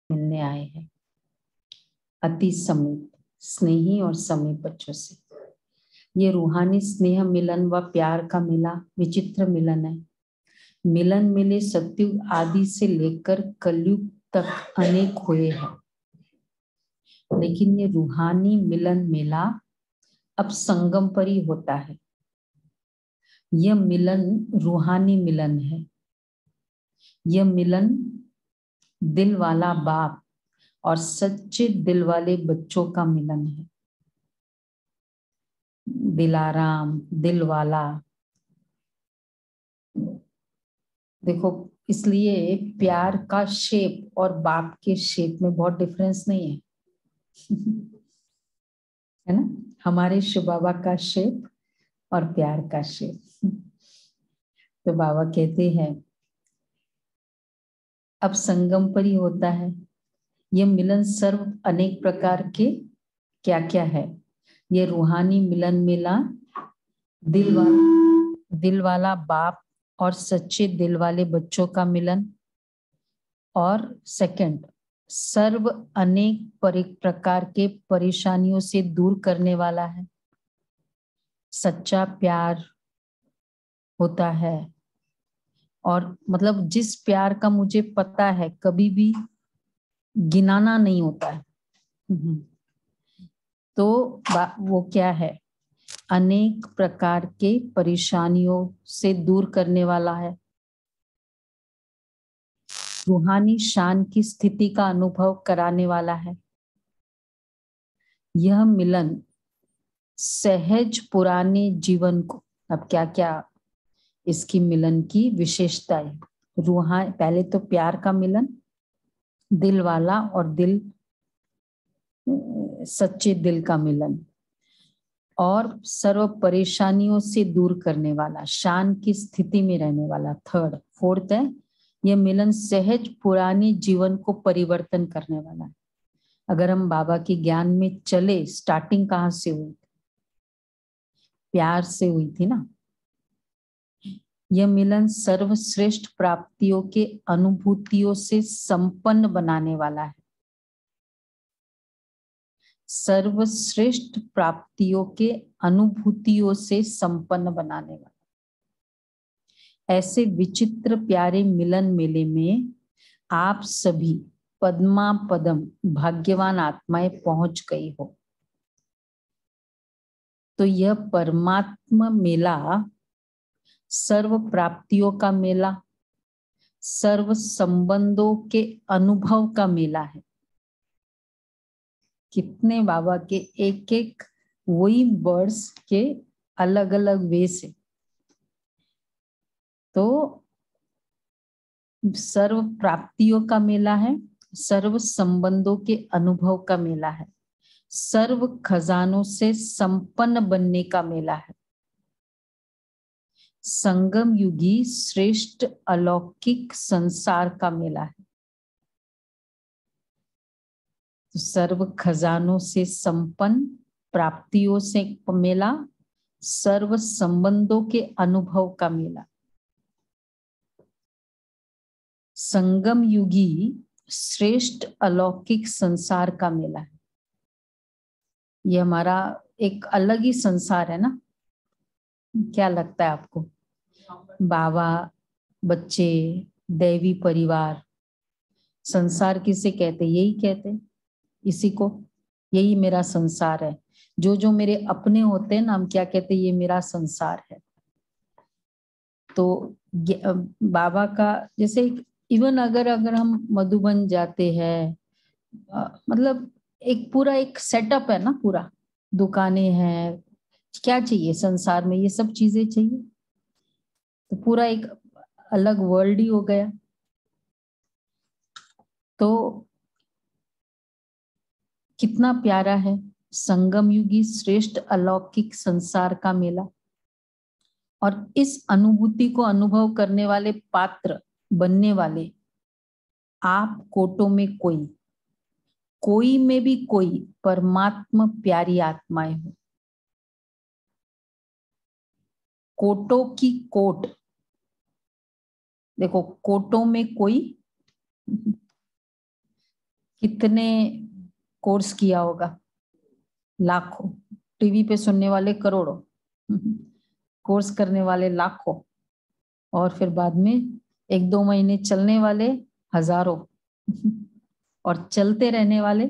मिलने आए हैं अति समीप स्नेही और समीप बच्चों से। ये रूहानी स्नेह मिलन व प्यार का मिला विचित्र मिलन है। मिलन मिले सत्युग आदि से लेकर कलयुग तक अनेक हुए हैं, लेकिन ये रूहानी मिलन मेला अब संगम पर ही होता है। यह मिलन रूहानी मिलन है। यह मिलन दिल वाला बाप और सच्चे दिल वाले बच्चों का मिलन है। दिलाराम दिल वाला। देखो, इसलिए प्यार का शेप और बाप के शेप में बहुत डिफरेंस नहीं है है ना। हमारे शिव बाबा का शेप और प्यार का शेप। तो बाबा कहते हैं अब संगम पर ही होता है। यह मिलन सर्व अनेक प्रकार के क्या क्या है। ये रूहानी मिलन मिला दिल वाला बाप और सच्चे दिल वाले बच्चों का मिलन। और सेकंड, सर्व अनेक प्रकार के परेशानियों से दूर करने वाला है। सच्चा प्यार होता है और मतलब जिस प्यार का मुझे पता है कभी भी गिनाना नहीं होता है। तो वो क्या है, अनेक प्रकार के परेशानियों से दूर करने वाला है। रूहानी शान की स्थिति का अनुभव कराने वाला है। यह मिलन सहज पुराने जीवन को, अब क्या क्या इसकी मिलन की विशेषता है। पहले तो प्यार का मिलन, दिल वाला और दिल सच्चे दिल का मिलन, और सर्व परेशानियों से दूर करने वाला, शान की स्थिति में रहने वाला। फोर्थ है, यह मिलन सहज पुराने जीवन को परिवर्तन करने वाला है। अगर हम बाबा के ज्ञान में चले, स्टार्टिंग कहाँ से हुई? प्यार से हुई थी ना। यह मिलन सर्वश्रेष्ठ प्राप्तियों के अनुभूतियों से संपन्न बनाने वाला है। सर्वश्रेष्ठ प्राप्तियों के अनुभूतियों से संपन्न बनाने वाला। ऐसे विचित्र प्यारे मिलन मेले में आप सभी पद्मा पदम भाग्यवान आत्माएं पहुंच गई हो। तो यह परमात्मा मेला सर्व प्राप्तियों का मेला, सर्व संबंधों के अनुभव का मेला है। कितने बाबा के एक एक वही वर्ड्स के अलग अलग वे से। तो सर्व प्राप्तियों का मेला है, सर्व संबंधों के अनुभव का मेला है, सर्व खजानों से संपन्न बनने का मेला है, संगम युगी श्रेष्ठ अलौकिक संसार का मेला है। तो सर्व खजानों से संपन्न, प्राप्तियों से मेला, सर्व संबंधों के अनुभव का मेला, संगम युगी श्रेष्ठ अलौकिक संसार का मेला है। ये हमारा एक अलग ही संसार है ना। क्या लगता है आपको? बाबा, बच्चे, दैवी परिवार, संसार किसे कहते? यही कहते इसी को। यही मेरा संसार है। जो जो मेरे अपने होते हैं ना, हम क्या कहते? ये मेरा संसार है। तो बाबा का जैसे इवन अगर हम मधुबन जाते हैं, मतलब एक पूरा एक सेटअप है ना, पूरा दुकानें हैं। क्या चाहिए संसार में? ये सब चीजें चाहिए। तो पूरा एक अलग वर्ल्ड ही हो गया। तो कितना प्यारा है संगम युगी श्रेष्ठ अलौकिक संसार का मेला। और इस अनुभूति को अनुभव करने वाले पात्र बनने वाले आप कोटों में कोई में भी कोई परमात्मा प्यारी आत्माएं हो। कोटों की कोट, देखो, कोटों में कोई कितने कोर्स किया होगा, लाखों, टीवी पे सुनने वाले करोड़ों, कोर्स करने वाले लाखों, और फिर बाद में 1-2 महीने चलने वाले हजारों, और चलते रहने वाले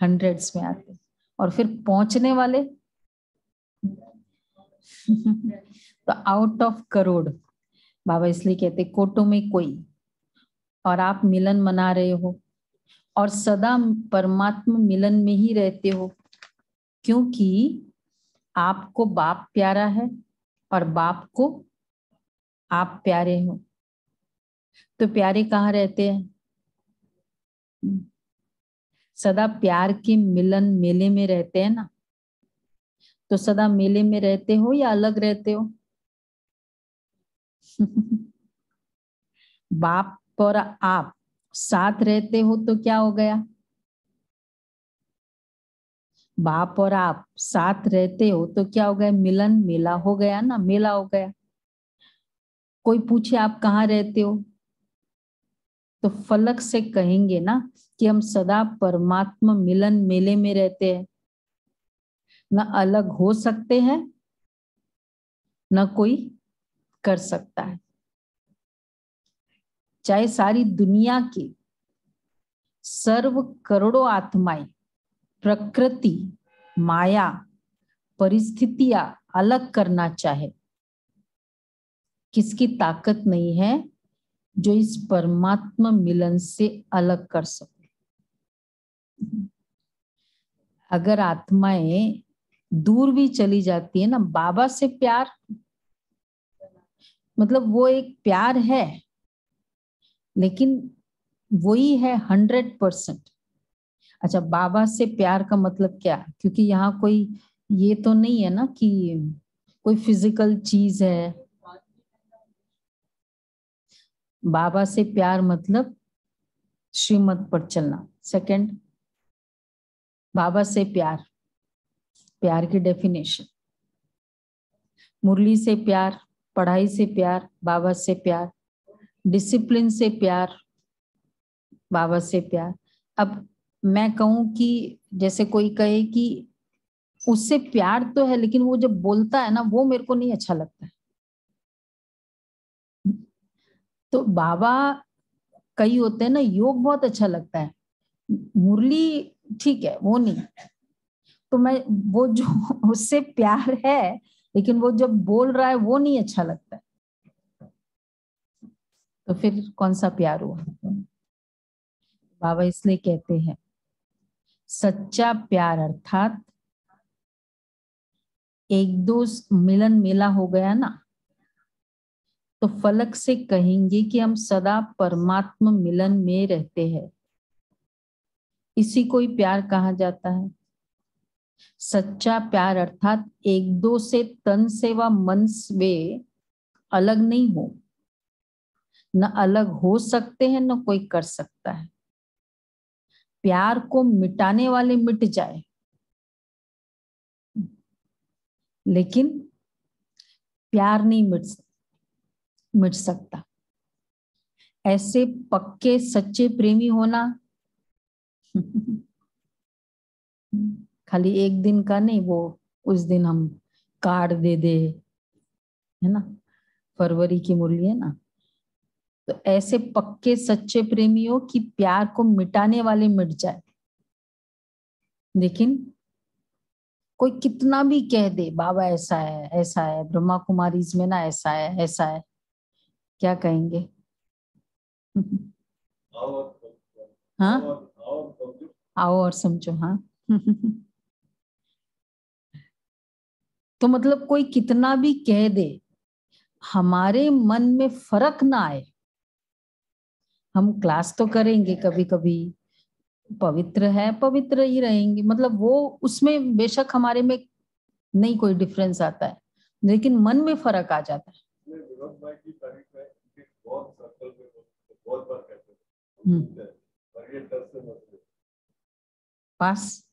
हंड्रेड्स में आते, और फिर पहुंचने वाले तो आउट ऑफ करोड़। बाबा इसलिए कहते कोटों में कोई, और आप मिलन मना रहे हो और सदा परमात्मा मिलन में ही रहते हो, क्योंकि आपको बाप प्यारा है और बाप को आप प्यारे हो। तो प्यारे कहाँ रहते हैं? सदा प्यार के मिलन मेले में रहते हैं ना। तो सदा मेले में रहते हो या अलग रहते हो? बाप और आप साथ रहते हो तो क्या हो गया? बाप और आप साथ रहते हो तो क्या हो गया? मिलन मेला हो गया ना, मेला हो गया। कोई पूछे आप कहाँ रहते हो, तो फलक से कहेंगे ना कि हम सदा परमात्मा मिलन मेले में रहते हैं, न अलग हो सकते हैं, न कोई कर सकता है। चाहे सारी दुनिया की सर्व करोड़ों आत्माएं, प्रकृति, माया, परिस्थितियां अलग करना चाहे, किसकी ताकत नहीं है जो इस परमात्मा मिलन से अलग कर सके। अगर आत्माएं दूर भी चली जाती है ना, बाबा से प्यार, मतलब वो एक प्यार है, लेकिन वही है 100%। अच्छा, बाबा से प्यार का मतलब क्या? क्योंकि यहाँ कोई ये तो नहीं है ना कि कोई फिजिकल चीज है। बाबा से प्यार मतलब श्रीमत पर चलना। सेकंड, बाबा से प्यार, प्यार की डेफिनेशन, मुरली से प्यार, पढ़ाई से प्यार, बाबा से प्यार, डिसिप्लिन से प्यार, बाबा से प्यार। अब मैं कहूं कि जैसे कोई कहे कि उससे प्यार तो है, लेकिन वो जब बोलता है ना, वो मेरे को नहीं अच्छा लगता है। तो बाबा कई होते हैं ना, योग बहुत अच्छा लगता है, मुरली ठीक है, वो नहीं। तो मैं वो जो उससे प्यार है, लेकिन वो जब बोल रहा है वो नहीं अच्छा लगता है, तो फिर कौन सा प्यार हुआ? बाबा इसलिए कहते हैं सच्चा प्यार अर्थात एक दो मिलन मेला हो गया ना, तो फलक से कहेंगे कि हम सदा परमात्मा मिलन में रहते हैं। इसी को ही प्यार कहा जाता है। सच्चा प्यार अर्थात एक दो से तन से व मन से अलग नहीं हो, न अलग हो सकते हैं, न कोई कर सकता है। प्यार को मिटाने वाले मिट जाए, लेकिन प्यार नहीं मिट सकता। ऐसे पक्के सच्चे प्रेमी होना खाली एक दिन का नहीं, वो उस दिन हम कार्ड दे दे, है ना, फरवरी की मुरली है ना। तो ऐसे पक्के सच्चे प्रेमियों की प्यार को मिटाने वाले मिट जाए, लेकिन कोई कितना भी कह दे बाबा ऐसा है ऐसा है, ब्रह्मा कुमारीज में ना ऐसा है ऐसा है, क्या कहेंगे? हाँ, आओ और समझो। हाँ तो मतलब कोई कितना भी कह दे, हमारे मन में फर्क ना आए। हम क्लास तो करेंगे कभी कभी, पवित्र है पवित्र ही रहेंगे, मतलब वो उसमें बेशक हमारे में नहीं कोई डिफरेंस आता है, लेकिन मन में फर्क आ जाता है। पास,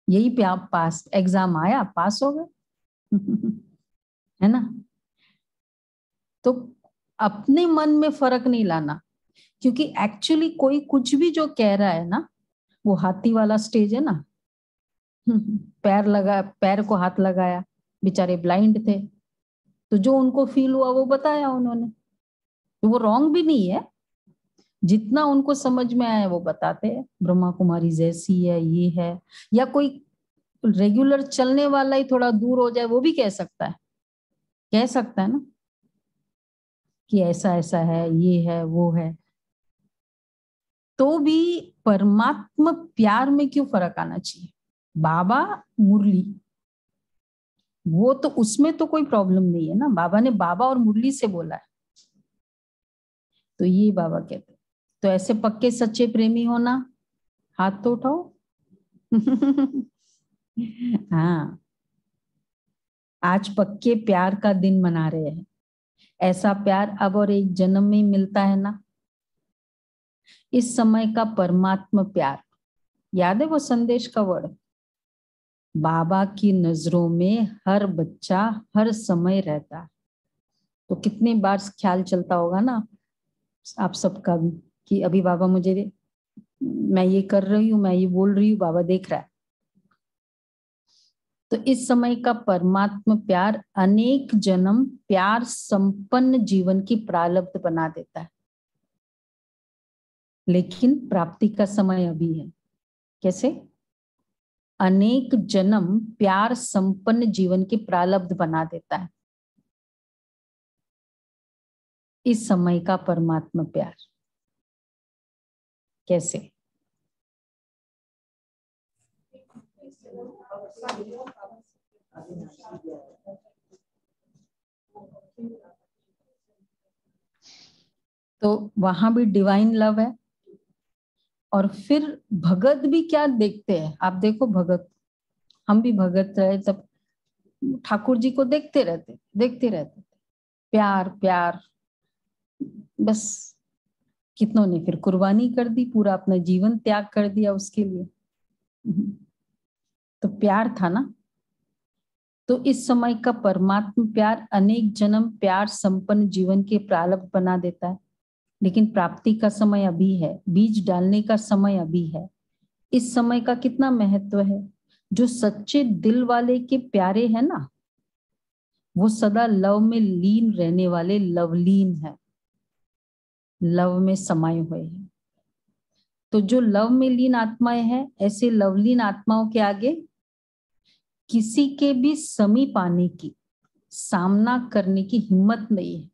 यही पे आप पास, एग्जाम आया पास हो गए है ना। तो अपने मन में फर्क नहीं लाना, क्योंकि एक्चुअली कोई कुछ भी जो कह रहा है ना, वो हाथी वाला स्टेज है ना। पैर को हाथ लगाया, बेचारे ब्लाइंड थे, तो जो उनको फील हुआ वो बताया उन्होंने, तो वो रॉन्ग भी नहीं है। जितना उनको समझ में आया वो बताते हैं, ब्रह्मा कुमारी जैसी है, ये है। या कोई रेगुलर चलने वाला ही थोड़ा दूर हो जाए, वो भी कह सकता है ना, कि ऐसा ऐसा है, ये है, वो है। तो भी परमात्मा प्यार में क्यों फर्क आना चाहिए? बाबा मुरली, वो तो उसमें तो कोई प्रॉब्लम नहीं है ना, बाबा ने बाबा और मुरली से बोला है, तो ये बाबा कहते। तो ऐसे पक्के सच्चे प्रेमी होना, हाथ तो उठाओ। हाँ, आज पक्के प्यार का दिन मना रहे हैं। ऐसा प्यार अब और एक जन्म में मिलता है ना। इस समय का परमात्मा प्यार, याद है वो संदेश का वर्ड, बाबा की नजरों में हर बच्चा हर समय रहता है। तो कितनी बार ख्याल चलता होगा ना आप सबका भी, कि अभी बाबा मुझे, मैं ये कर रही हूँ, मैं ये बोल रही हूँ, बाबा देख रहा है। तो इस समय का परमात्मा प्यार अनेक जन्म प्यार संपन्न जीवन की प्रारब्ध बना देता है, लेकिन प्राप्ति का समय अभी है। कैसे? अनेक जन्म प्यार संपन्न जीवन की प्रारब्ध बना देता है इस समय का परमात्मा प्यार। कैसे? तो वहां भी डिवाइन लव है। और फिर भगत भी क्या देखते हैं, आप देखो भगत, हम भी भगत रहे तब ठाकुर जी को देखते रहते, प्यार प्यार, बस कितनों ने फिर कुर्बानी कर दी, पूरा अपना जीवन त्याग कर दिया उसके लिए। तो प्यार था ना। तो इस समय का परमात्मा प्यार अनेक जन्म प्यार संपन्न जीवन के प्रारब्ध बना देता है, लेकिन प्राप्ति का समय अभी है, बीज डालने का समय अभी है। इस समय का कितना महत्व है। जो सच्चे दिल वाले के प्यारे हैं ना, वो सदा लव में लीन रहने वाले लवलीन है, लव में समाये हुए हैं। तो जो लव में लीन आत्माएं हैं, ऐसे लवलीन आत्माओं के आगे किसी के भी समीप आने की, सामना करने की हिम्मत नहीं है,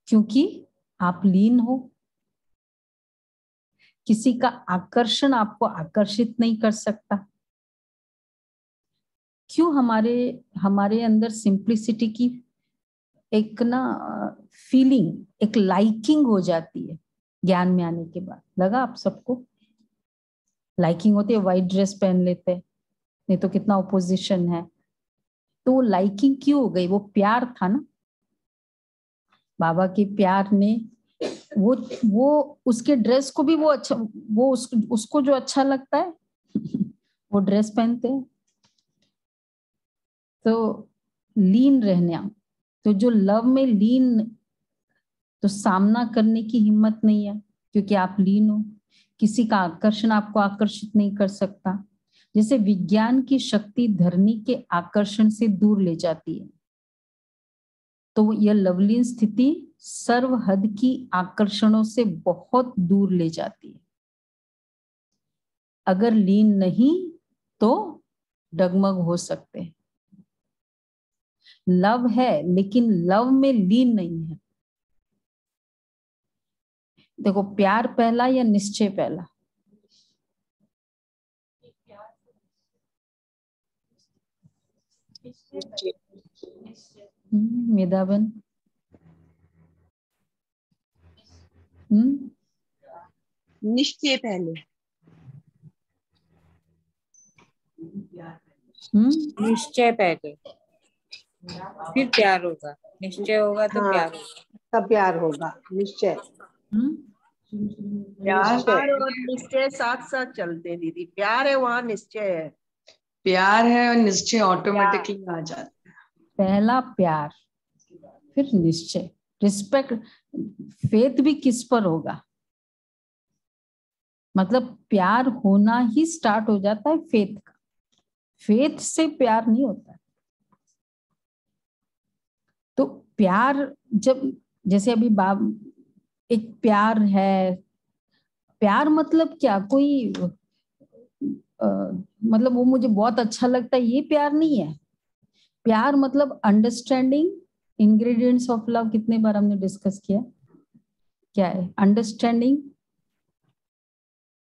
क्योंकि आप लीन हो। किसी का आकर्षण आपको आकर्षित नहीं कर सकता। क्यों? हमारे अंदर सिंप्लिसिटी की एक ना फीलिंग, एक लाइकिंग हो जाती है ज्ञान में आने के बाद। लगा आप सबको? लाइकिंग होती है, व्हाइट ड्रेस पहन लेते हैं, नहीं तो कितना ओपोजिशन है। तो वो लाइकिंग क्यों हो गई? वो प्यार था ना, बाबा के प्यार ने वो उसके ड्रेस को भी वो अच्छा, वो उसको जो अच्छा लगता है वो ड्रेस पहनते हैं। तो लीन रहना, तो जो लव में लीन, तो सामना करने की हिम्मत नहीं है, क्योंकि आप लीन हो। किसी का आकर्षण आपको आकर्षित नहीं कर सकता। जैसे विज्ञान की शक्ति धरनी के आकर्षण से दूर ले जाती है, तो यह लवलीन स्थिति सर्वहद की आकर्षणों से बहुत दूर ले जाती है। अगर लीन नहीं तो डगमग हो सकते हैं। लव है लेकिन लव में लीन नहीं है। देखो, प्यार पहला या निश्चय पहला? मेधाबन, निश्चय पहले। निश्चय पहले, फिर प्यार होगा। निश्चय होगा तो प्यार होगा, तब प्यार होगा। निश्चय प्यार और निश्चय साथ साथ चलते हैं दीदी। प्यार है वहाँ निश्चय है, प्यार है और निश्चय ऑटोमेटिकली आ जाता है। पहला प्यार, फिर निश्चय, रिस्पेक्ट। फेथ भी किस पर होगा? मतलब प्यार होना ही स्टार्ट हो जाता है फेथ का, फेथ से प्यार नहीं होता। तो प्यार जब, जैसे अभी एक प्यार है, प्यार मतलब क्या, कोई मतलब वो मुझे बहुत अच्छा लगता है, ये प्यार नहीं है। प्यार मतलब अंडरस्टैंडिंग, इंग्रेडिएंट्स ऑफ लव कितने बार हमने डिस्कस किया, क्या है? अंडरस्टैंडिंग,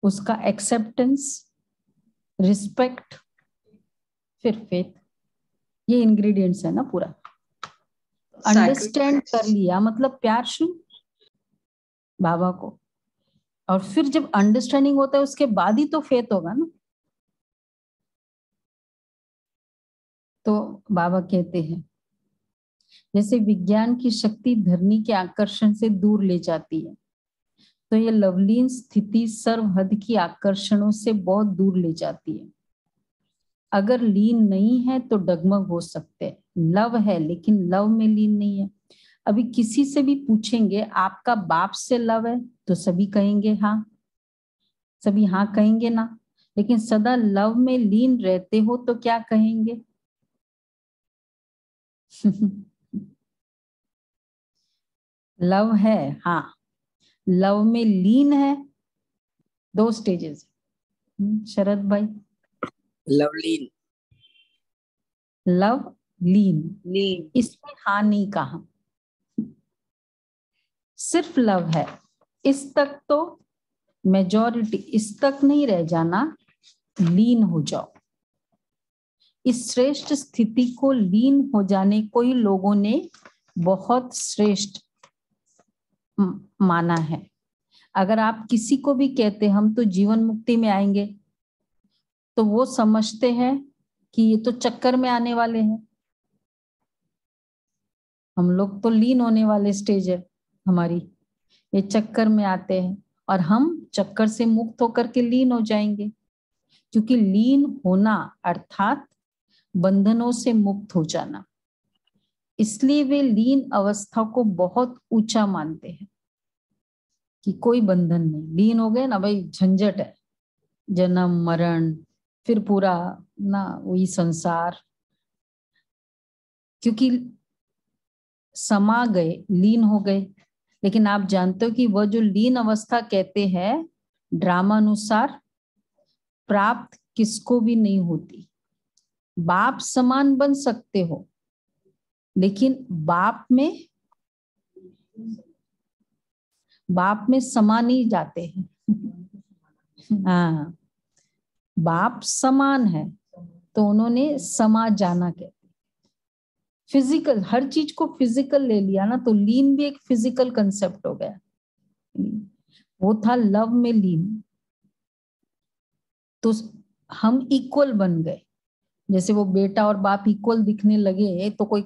उसका एक्सेप्टेंस, रिस्पेक्ट, फिर फेथ। ये इंग्रेडिएंट्स है ना पूरा। अंडरस्टैंड कर लिया मतलब प्यार शुरू बाबा को, और फिर जब अंडरस्टैंडिंग होता है उसके बाद ही तो फेथ होगा ना। तो बाबा कहते हैं जैसे विज्ञान की शक्ति धरनी के आकर्षण से दूर ले जाती है, तो ये लवलीन स्थिति सर्वहद की आकर्षणों से बहुत दूर ले जाती है। अगर लीन नहीं है तो डगमग हो सकते हैं। लव है लेकिन लव में लीन नहीं है। अभी किसी से भी पूछेंगे आपका बाप से लव है, तो सभी कहेंगे हाँ, सभी हाँ कहेंगे ना। लेकिन सदा लव में लीन रहते हो तो क्या कहेंगे? लव है, हाँ, लव में लीन है। दो स्टेजेस। शरद भाई, लवलीन, लव लीन, लीन, इसमें हाँ नहीं कहा, सिर्फ लव है। इस तक तो मेजॉरिटी, इस तक नहीं रह जाना, लीन हो जाओ। इस श्रेष्ठ स्थिति को लीन हो जाने को ही लोगों ने बहुत श्रेष्ठ माना है। अगर आप किसी को भी कहते हम तो जीवन मुक्ति में आएंगे, तो वो समझते हैं कि ये तो चक्कर में आने वाले हैं। हम लोग तो लीन होने वाले स्टेज है हमारी, ये चक्कर में आते हैं और हम चक्कर से मुक्त होकर के लीन हो जाएंगे। क्योंकि लीन होना अर्थात बंधनों से मुक्त हो जाना, इसलिए वे लीन अवस्था को बहुत ऊंचा मानते हैं कि कोई बंधन नहीं। लीन हो गए ना भाई, झंझट है, जन्म मरण, फिर पूरा ना वही संसार। क्योंकि समा गए, लीन हो गए। लेकिन आप जानते हो कि वह जो लीन अवस्था कहते हैं, ड्रामा अनुसार प्राप्त किसको भी नहीं होती। बाप समान बन सकते हो, लेकिन बाप में समा नहीं जाते हैं। हाँ, बाप समान है तो उन्होंने समा जाना कहते। फिजिकल, हर चीज को फिजिकल ले लिया ना, तो लीन भी एक फिजिकल कंसेप्ट हो गया। वो था लव में लीन, तो हम इक्वल बन गए। जैसे वो बेटा और बाप इक्वल दिखने लगे तो कोई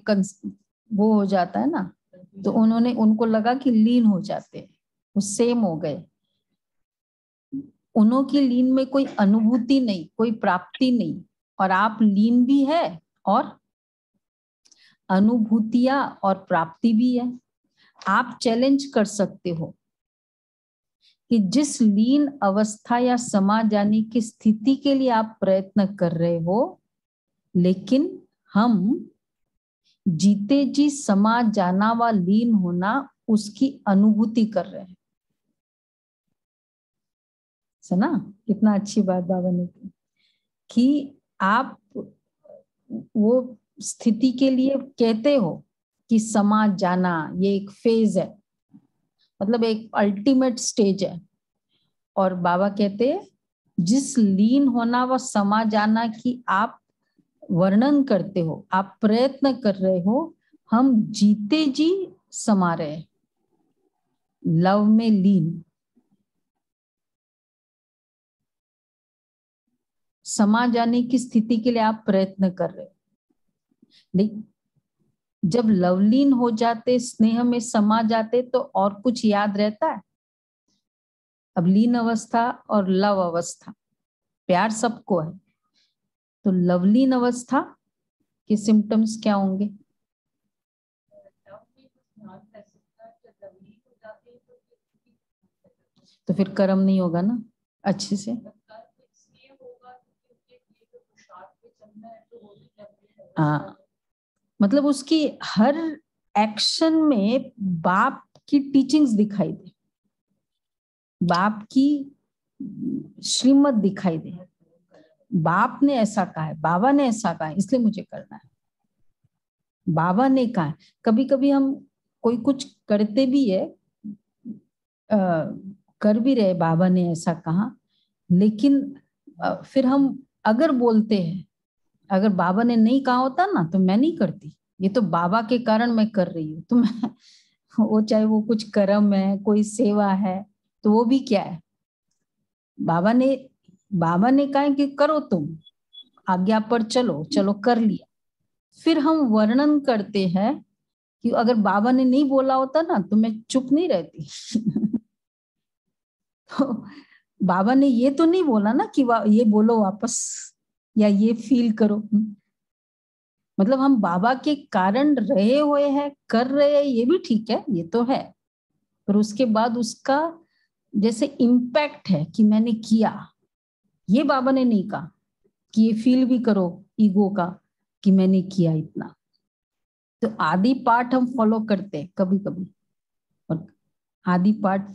वो हो जाता है ना, तो उनको लगा कि लीन हो जाते हैं, वो सेम हो गए। उन्हों की लीन में कोई अनुभूति नहीं, कोई प्राप्ति नहीं, और आप लीन भी है और अनुभूतियां और प्राप्ति भी है। आप चैलेंज कर सकते हो कि जिस लीन अवस्था या समा जाने की स्थिति के लिए आप प्रयत्न कर रहे हो, लेकिन हम जीते जी समा जाना व लीन होना उसकी अनुभूति कर रहे हैं। सुना कितना अच्छी बात बाबा ने की कि आप वो स्थिति के लिए कहते हो कि समा जाना ये एक फेज है, मतलब एक अल्टीमेट स्टेज है। और बाबा कहते हैं जिस लीन होना व समा जाना की आप वर्णन करते हो, आप प्रयत्न कर रहे हो, हम जीते जी समा रहे, लव में लीन। समा जाने की स्थिति के लिए आप प्रयत्न कर रहे हो, लेकिन जब लवलीन हो जाते, स्नेह में समा जाते, तो और कुछ याद रहता है? अब लीन अवस्था और लव अवस्था, प्यार सबको है, तो लवलीन अवस्था के सिम्टम्स क्या होंगे? तो फिर कर्म नहीं होगा ना अच्छे से। हाँ, मतलब उसकी हर एक्शन में बाप की टीचिंग्स दिखाई दे, बाप की श्रीमत दिखाई दे। बाप ने ऐसा कहा है, बाबा ने ऐसा कहा है, इसलिए मुझे करना है। बाबा ने कहा है। कभी कभी हम कोई कुछ करते भी है, कर भी रहे, बाबा ने ऐसा कहा, लेकिन फिर हम अगर बोलते हैं, अगर बाबा ने नहीं कहा होता ना तो मैं नहीं करती, ये तो बाबा के कारण मैं कर रही हूँ। तो मैं वो चाहे वो कुछ कर्म है, कोई सेवा है, तो वो भी क्या है, बाबा ने कहा है कि करो, तुम आज्ञा पर चलो, चलो कर लिया। फिर हम वर्णन करते हैं कि अगर बाबा ने नहीं बोला होता ना तो मैं चुप नहीं रहती। तो बाबा ने ये तो नहीं बोला ना कि ये बोलो वापस या ये फील करो। मतलब हम बाबा के कारण रहे हुए हैं, कर रहे हैं, ये भी ठीक है, ये तो है, पर उसके बाद उसका जैसे इम्पैक्ट है कि मैंने किया, ये बाबा ने नहीं कहा कि ये फील भी करो ईगो का कि मैंने किया इतना। तो आदि पार्ट हम फॉलो करते हैं कभी कभी, और आदि पार्ट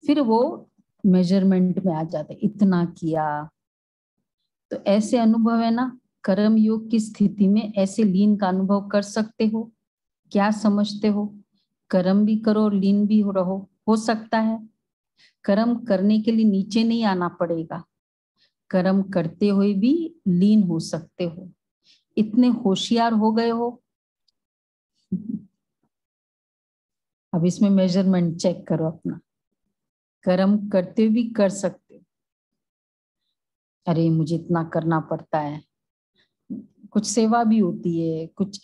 फिर वो मेजरमेंट में आ जाते, इतना किया। तो ऐसे अनुभव है ना, कर्म योग की स्थिति में ऐसे लीन का अनुभव कर सकते हो। क्या समझते हो? कर्म भी करो और लीन भी रहो, हो सकता है। कर्म करने के लिए नीचे नहीं आना पड़ेगा, कर्म करते हुए भी लीन हो सकते हो। इतने होशियार हो गए हो, अब इसमें मेजरमेंट चेक करो अपना। कर्म करते हुए भी कर सकते हो, अरे मुझे इतना करना पड़ता है, कुछ सेवा भी होती है, कुछ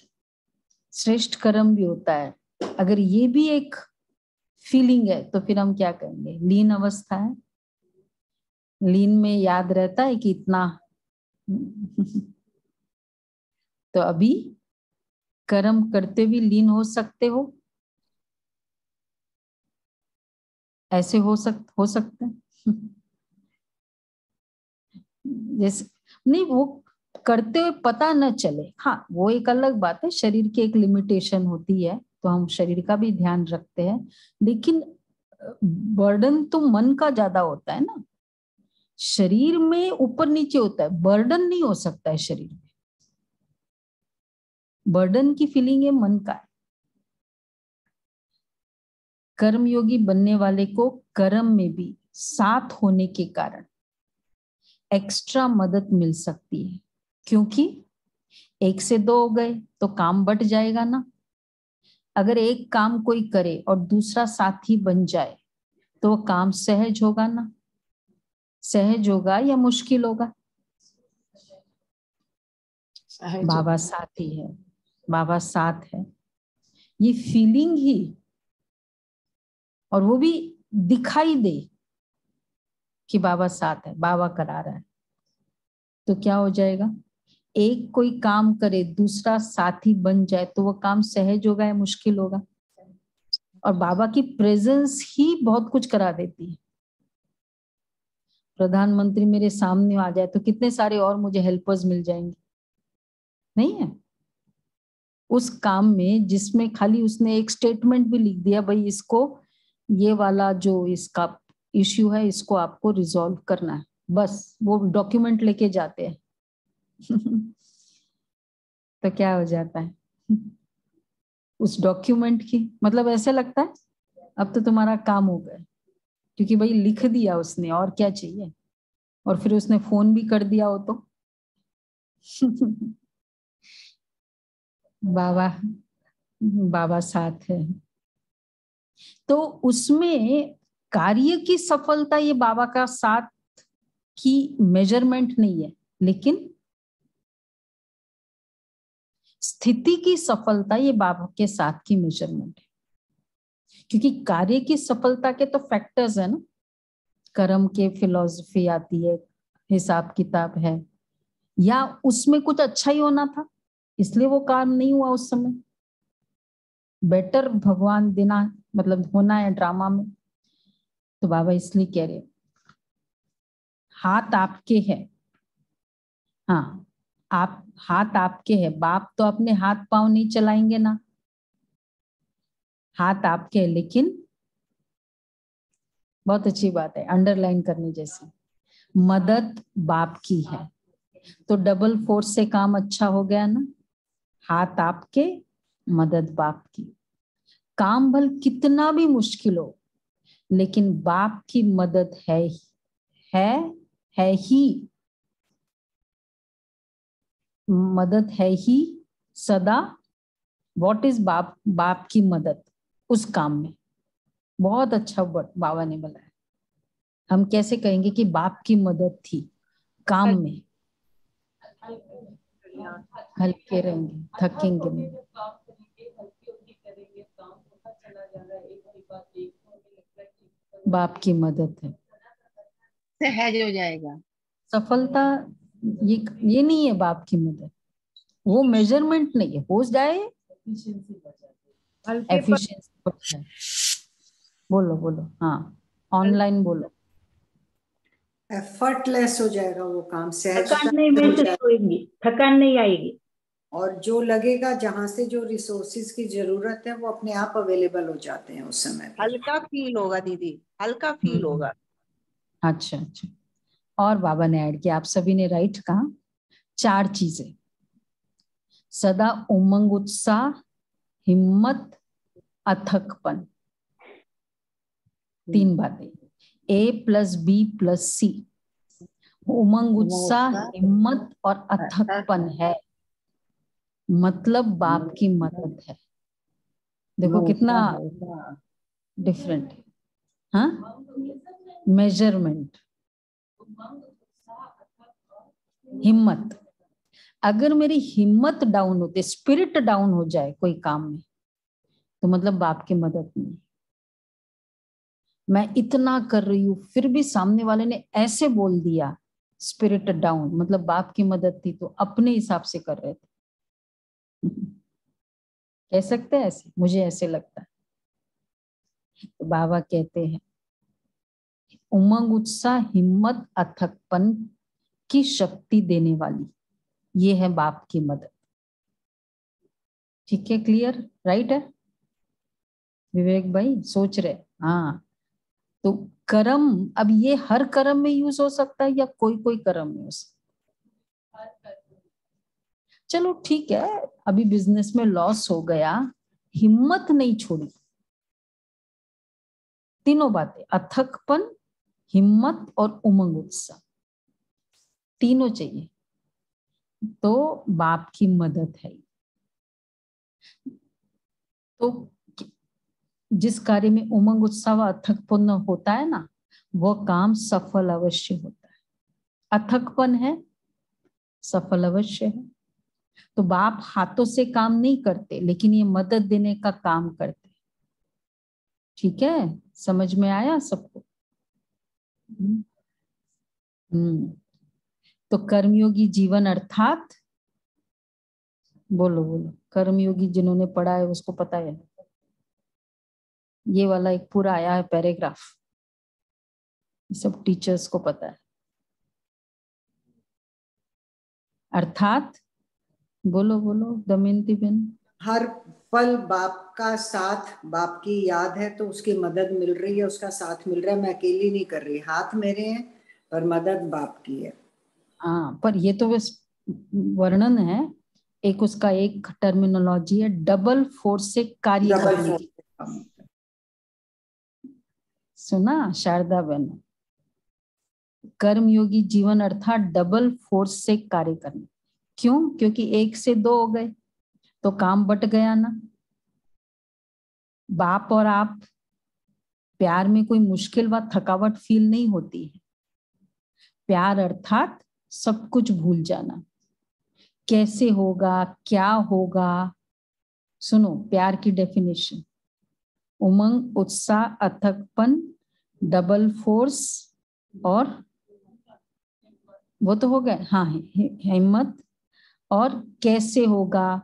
श्रेष्ठ कर्म भी होता है। अगर ये भी एक फीलिंग है तो फिर हम क्या कहेंगे, लीन अवस्था है। लीन में याद रहता है कि इतना। तो अभी कर्म करते भी लीन हो सकते हो, ऐसे हो सकते हैं। जैसे नहीं, वो करते हुए पता न चले, हाँ वो एक अलग बात है, शरीर की एक लिमिटेशन होती है, तो हम शरीर का भी ध्यान रखते हैं, लेकिन बर्डन तो मन का ज्यादा होता है ना। शरीर में ऊपर नीचे होता है, बर्डन नहीं हो सकता है शरीर में। बर्डन की फीलिंग है मन का है। कर्मयोगी बनने वाले को कर्म में भी साथ होने के कारण एक्स्ट्रा मदद मिल सकती है, क्योंकि 1 से 2 हो गए तो काम बट जाएगा ना। अगर एक काम कोई करे और दूसरा साथी बन जाए तो वो काम सहज होगा ना। सहज होगा या मुश्किल होगा? बाबा साथी है, बाबा साथ है, ये फीलिंग ही, और वो भी दिखाई दे कि बाबा साथ है, बाबा करा रहा है, तो क्या हो जाएगा? एक कोई काम करे, दूसरा साथी बन जाए तो वो काम सहज होगा या मुश्किल होगा? और बाबा की प्रेजेंस ही बहुत कुछ करा देती है। प्रधानमंत्री मेरे सामने आ जाए तो कितने सारे और मुझे हेल्पर्स मिल जाएंगे, नहीं है? उस काम में जिसमें खाली उसने एक स्टेटमेंट भी लिख दिया, भाई इसको ये वाला जो इसका इश्यू है इसको आपको रिजॉल्व करना है, बस वो डॉक्यूमेंट लेके जाते हैं। तो क्या हो जाता है उस डॉक्यूमेंट की, मतलब ऐसे लगता है अब तो तुम्हारा काम हो गया, क्योंकि भाई लिख दिया उसने, और क्या चाहिए? और फिर उसने फोन भी कर दिया हो तो। बाबा बाबा साथ है, तो उसमें कार्य की सफलता ये बाबा का साथ की मेजरमेंट नहीं है, लेकिन स्थिति की सफलता ये बाबा के साथ की मेजरमेंट है। क्योंकि कार्य की सफलता के तो फैक्टर्स है ना, कर्म के फिलॉसफी आती है, हिसाब किताब है, या उसमें कुछ अच्छा ही होना था इसलिए वो काम नहीं हुआ उस समय, बेटर भगवान देना मतलब होना है ड्रामा में, तो बाबा इसलिए कह रहे हाथ आपके है, हाँ आप हाथ आपके है, बाप तो अपने हाथ पांव नहीं चलाएंगे ना, हाथ आपके है, लेकिन बहुत अच्छी बात है अंडरलाइन करनी जैसी, मदद बाप की है, तो डबल फोर्स से काम अच्छा हो गया ना। हाथ आपके, मदद बाप की, काम भल कितना भी मुश्किल हो लेकिन बाप की मदद है ही, मदद है ही सदा। व्हाट इज बाप की मदद उस काम में, बहुत अच्छा बाबा ने बोला है। हम कैसे कहेंगे कि बाप की मदद थी काम में, हल्के रहेंगे, थकेंगे नहीं। बाप की मदद है, सहज हो जाएगा। सफलता ये नहीं है बाप की मदद, वो मेजरमेंट नहीं है, हो जाए एफिशिएंसी बढ़ जाए। बोलो बोलो, हाँ ऑनलाइन बोलो। एफर्टलेस हो जाएगा वो काम, सहजता थकान नहीं महसूस होगी, थकान नहीं आएगी, और जो लगेगा जहां से जो रिसोर्सेज की जरूरत है वो अपने आप अवेलेबल हो जाते हैं उस समय पे। हल्का फील होगा दीदी, हल्का फील होगा। अच्छा अच्छा, और बाबा ने ऐड किया, आप सभी ने राइट कहा, 4 चीजें, सदा उमंग उत्साह, हिम्मत, अथकपन, 3 बातें, A+B+C, उमंग उत्साह, हिम्मत और अथकपन है, मतलब बाप की मदद है। देखो कितना डिफरेंट है, हाँ मेजरमेंट। हिम्मत, अगर मेरी हिम्मत डाउन होती, स्पिरिट डाउन हो जाए कोई काम में, तो मतलब बाप की मदद नहीं। मैं इतना कर रही हूं फिर भी सामने वाले ने ऐसे बोल दिया, स्पिरिट डाउन, मतलब बाप की मदद थी, तो अपने हिसाब से कर रहे थे। कह सकते हैं ऐसे, मुझे ऐसे लगता है। तो बाबा कहते हैं उमंग उत्साह हिम्मत अथकपन की शक्ति देने वाली, ये है बाप की मदद। ठीक है, क्लियर, राइट है विवेक भाई, सोच रहे, हाँ। तो कर्म, अब ये हर कर्म में यूज हो सकता है या कोई कोई कर्म में हो सकता है? चलो ठीक है, अभी बिजनेस में लॉस हो गया, हिम्मत नहीं छोड़ी, तीनों बातें, अथकपन, हिम्मत और उमंग उत्साह, तीनों चाहिए, तो बाप की मदद है। तो जिस कार्य में उमंग उत्साह व अथकपन होता है ना, वह काम सफल अवश्य होता है। अथकपन है, सफल अवश्य है। तो बाप हाथों से काम नहीं करते, लेकिन ये मदद देने का काम करते। ठीक है, समझ में आया सबको? तो कर्मयोगी जीवन अर्थात, बोलो बोलो, कर्मयोगी जिन्होंने पढ़ा है उसको पता है, ये वाला एक पूरा आया है पैराग्राफ, सब टीचर्स को पता है। अर्थात बोलो बोलो दमयंती बहन। हर पल बाप का साथ, बाप की याद है तो उसकी मदद मिल रही है, उसका साथ मिल रहा है, मैं अकेली नहीं कर रही, हाथ मेरे हैं पर मदद बाप की है। हाँ, पर ये तो बस वर्णन है, एक उसका एक टर्मिनोलॉजी है, डबल फोर्स से कार्य करने की। सुना शारदा बहन, कर्मयोगी जीवन अर्थात डबल फोर्स से कार्य करना। क्यों? क्योंकि 1 से 2 हो गए तो काम बट गया ना। बाप और आप, प्यार में कोई मुश्किल व थकावट फील नहीं होती है। प्यार अर्थात सब कुछ भूल जाना, कैसे होगा क्या होगा। सुनो प्यार की डेफिनेशन, उमंग उत्साह अथकपन, डबल फोर्स, और वो तो हो गए, हाँ हिम्मत, और कैसे होगा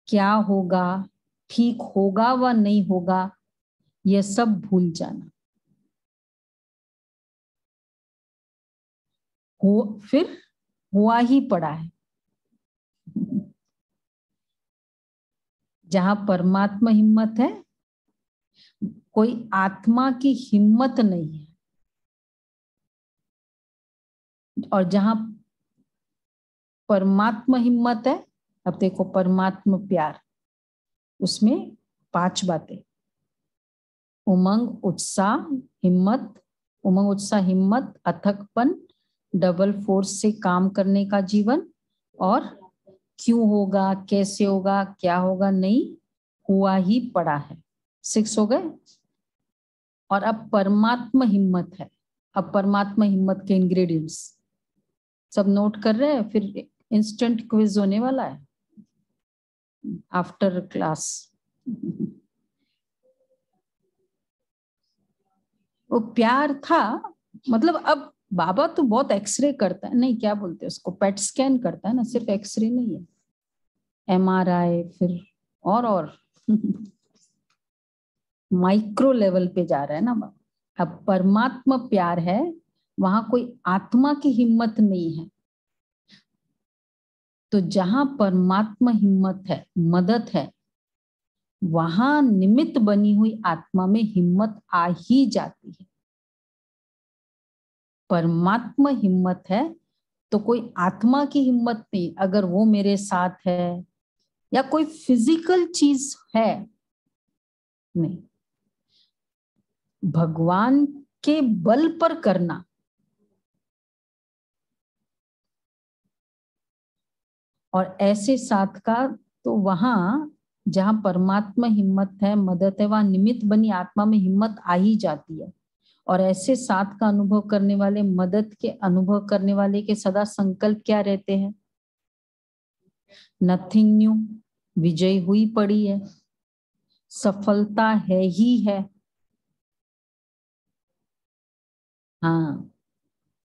क्या होगा, ठीक होगा व नहीं होगा, यह सब भूल जाना। फिर हुआ ही पड़ा है। जहां परमात्मा हिम्मत है, कोई आत्मा की हिम्मत नहीं है। और जहां परमात्मा हिम्मत है, अब देखो परमात्मा प्यार, उसमें 5 बातें, उमंग उत्साह हिम्मत, उमंग उत्साह हिम्मत, अथकपन, डबल फोर्स से काम करने का जीवन, और क्यों होगा, कैसे होगा, क्या होगा, नहीं हुआ ही पड़ा है। 6 हो गए। और अब परमात्मा हिम्मत है। अब परमात्मा हिम्मत के इंग्रेडिएंट्स सब नोट कर रहे हैं, फिर इंस्टेंट क्विज होने वाला है आफ्टर क्लास। वो प्यार था, मतलब अब बाबा तो बहुत एक्सरे करता है, नहीं क्या बोलते हैं उसको, पेट स्कैन करता है ना, सिर्फ एक्सरे नहीं है, MRI, फिर और माइक्रो लेवल पे जा रहा है ना बाबा। अब परमात्मा प्यार है, वहां कोई आत्मा की हिम्मत नहीं है। तो जहां परमात्मा हिम्मत है, मदद है, वहां निमित्त बनी हुई आत्मा में हिम्मत आ ही जाती है। परमात्मा हिम्मत है तो कोई आत्मा की हिम्मत नहीं। अगर वो मेरे साथ है या कोई फिजिकल चीज है, नहीं, भगवान के बल पर करना। और ऐसे साथ का तो वहां जहां परमात्मा हिम्मत है, मदद है, वहां निमित्त बनी आत्मा में हिम्मत आ ही जाती है। और ऐसे साथ का अनुभव करने वाले, मदद के अनुभव करने वाले के सदा संकल्प क्या रहते हैं? नथिंग न्यू, विजय हुई पड़ी है, सफलता है ही है। हाँ,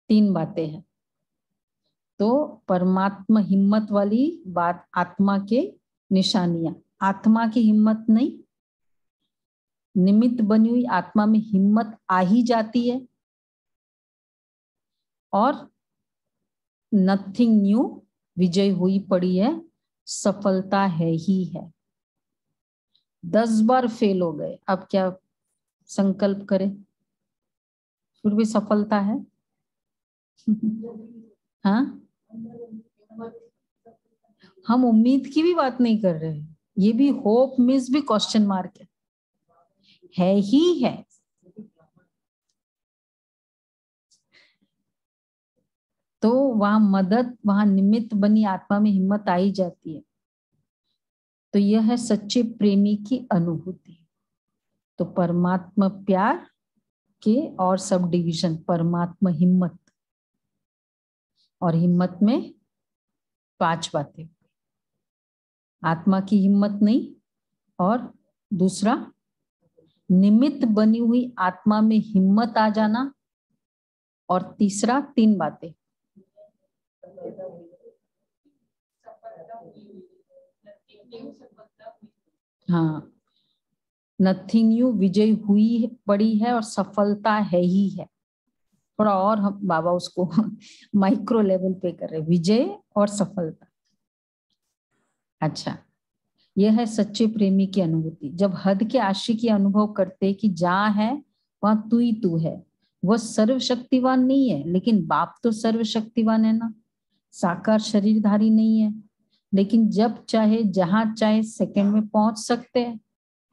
3 बातें हैं। तो परमात्मा हिम्मत वाली बात, आत्मा के निशानियां, आत्मा की हिम्मत नहीं, निमित्त बनी हुई आत्मा में हिम्मत आ ही जाती है। और नथिंग न्यू, विजय हुई पड़ी है, सफलता है ही है। 10 बार फेल हो गए, अब क्या संकल्प करें? फिर भी सफलता है। हाँ, हम उम्मीद की भी बात नहीं कर रहे हैं, ये भी होप मीन्स भी क्वेश्चन मार्क है ही है। तो वहां मदद, वहां निमित्त बनी आत्मा में हिम्मत आई जाती है। तो यह है सच्चे प्रेमी की अनुभूति। तो परमात्मा प्यार के और सब डिवीजन, परमात्मा हिम्मत, और हिम्मत में 5 बातें, आत्मा की हिम्मत नहीं, और दूसरा निमित्त बनी हुई आत्मा में हिम्मत आ जाना, और तीसरा 3 बातें, हाँ, नथिंग न्यू, विजय हुई पड़ी है, और सफलता है ही है। थोड़ा और हम बाबा उसको माइक्रो लेवल पे कर रहे, विजय और सफलता। अच्छा, यह है सच्चे प्रेमी की अनुभूति। जब हद के आशिक ये अनुभव करते कि जहां है वहां तू ही तू है। वह सर्वशक्तिवान नहीं है, लेकिन बाप तो सर्वशक्तिवान है ना। साकार शरीरधारी नहीं है, लेकिन जब चाहे जहां चाहे सेकंड में पहुंच सकते हैं।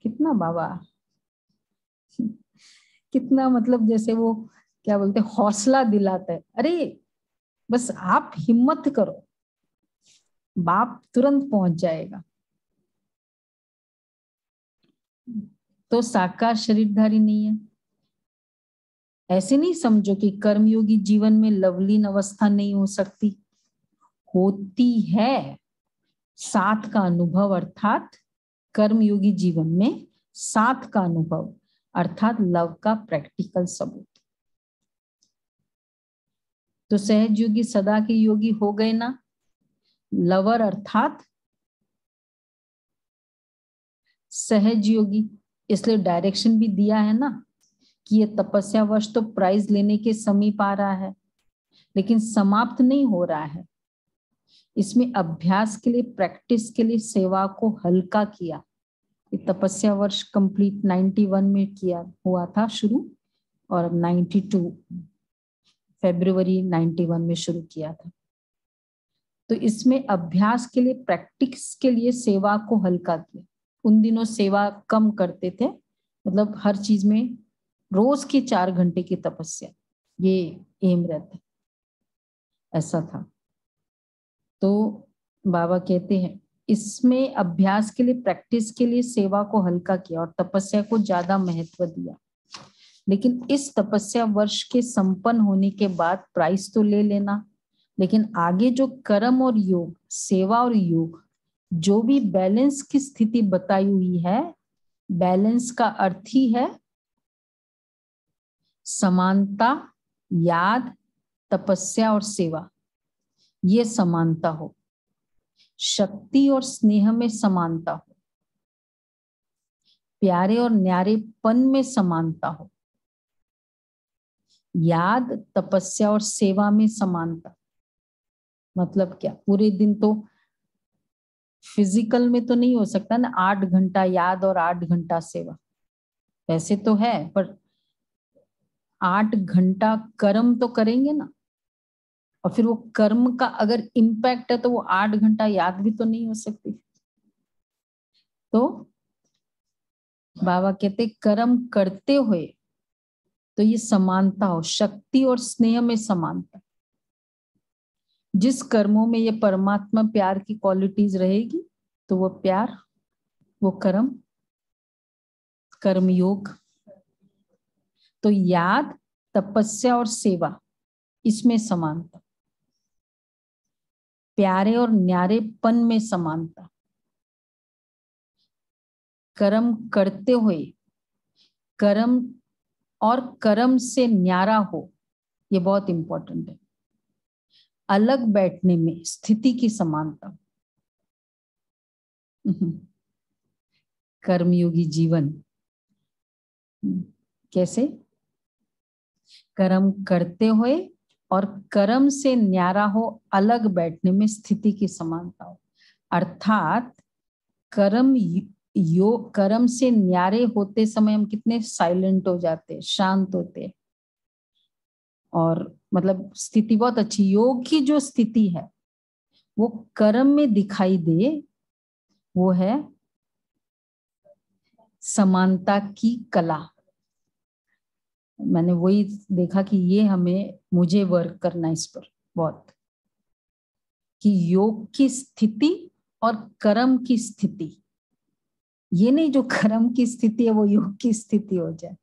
कितना बाबा, कितना मतलब जैसे वो क्या बोलते, हौसला दिलाता है। अरे बस आप हिम्मत करो, बाप तुरंत पहुंच जाएगा। तो साकार शरीरधारी नहीं है। ऐसे नहीं समझो कि कर्मयोगी जीवन में लवलीन अवस्था नहीं हो सकती, होती है। साथ का अनुभव अर्थात कर्मयोगी जीवन में साथ का अनुभव अर्थात लव का प्रैक्टिकल सबूत। तो सहज योगी सदा के योगी हो गए ना। लवर अर्थात सहज योगी, इसलिए डायरेक्शन भी दिया है ना कि ये तपस्या वश तो प्राइज लेने के समीप आ रहा है। लेकिन समाप्त नहीं हो रहा है। इसमें अभ्यास के लिए, प्रैक्टिस के लिए सेवा को हल्का किया। ये तपस्या वर्ष कंप्लीट 91 में किया हुआ था शुरू, और अब 92 फरवरी 91 में शुरू किया था। तो इसमें अभ्यास के लिए, प्रैक्टिस के लिए सेवा को हल्का किया। उन दिनों सेवा कम करते थे, मतलब हर चीज में रोज की 4 घंटे की तपस्या, ये एम रहता, ऐसा था। तो बाबा कहते हैं इसमें अभ्यास के लिए, प्रैक्टिस के लिए सेवा को हल्का किया और तपस्या को ज्यादा महत्व दिया। लेकिन इस तपस्या वर्ष के संपन्न होने के बाद प्राइज तो ले लेना, लेकिन आगे जो कर्म और योग, सेवा और योग, जो भी बैलेंस की स्थिति बताई हुई है, बैलेंस का अर्थ ही है समानता, याद, तपस्या और सेवा, ये समानता हो। शक्ति और स्नेह में समानता हो, प्यारे और न्यारेपन में समानता हो, याद, तपस्या और सेवा में समानता। मतलब क्या, पूरे दिन तो फिजिकल में तो नहीं हो सकता ना, 8 घंटा याद और 8 घंटा सेवा, वैसे तो है, पर 8 घंटा कर्म तो करेंगे ना, और फिर वो कर्म का अगर इम्पैक्ट है तो वो 8 घंटा याद भी तो नहीं हो सकती। तो बाबा कहते कर्म करते हुए तो ये समानता हो, शक्ति और स्नेह में समानता। जिस कर्मों में ये परमात्मा प्यार की क्वालिटीज रहेगी तो वो प्यार, वो कर्म, कर्मयोग। तो याद, तपस्या और सेवा, इसमें समानता। प्यारे और न्यारेपन में समानता। कर्म करते हुए, कर्म और कर्म से न्यारा हो, ये बहुत इंपॉर्टेंट है। अलग बैठने में स्थिति की समानता। कर्मयोगी जीवन कैसे? कर्म करते हुए और कर्म से न्यारा हो, अलग बैठने में स्थिति की समानता हो। अर्थात कर्म से न्यारे होते समय हम कितने साइलेंट हो जाते, शांत होते, और मतलब स्थिति बहुत अच्छी। योग की जो स्थिति है वो कर्म में दिखाई दे, वो है समानता की कला। मैंने वही देखा कि ये मुझे वर्क करना इस पर बहुत, कि योग की स्थिति और कर्म की स्थिति, ये नहीं जो कर्म की स्थिति है वो योग की स्थिति हो जाए,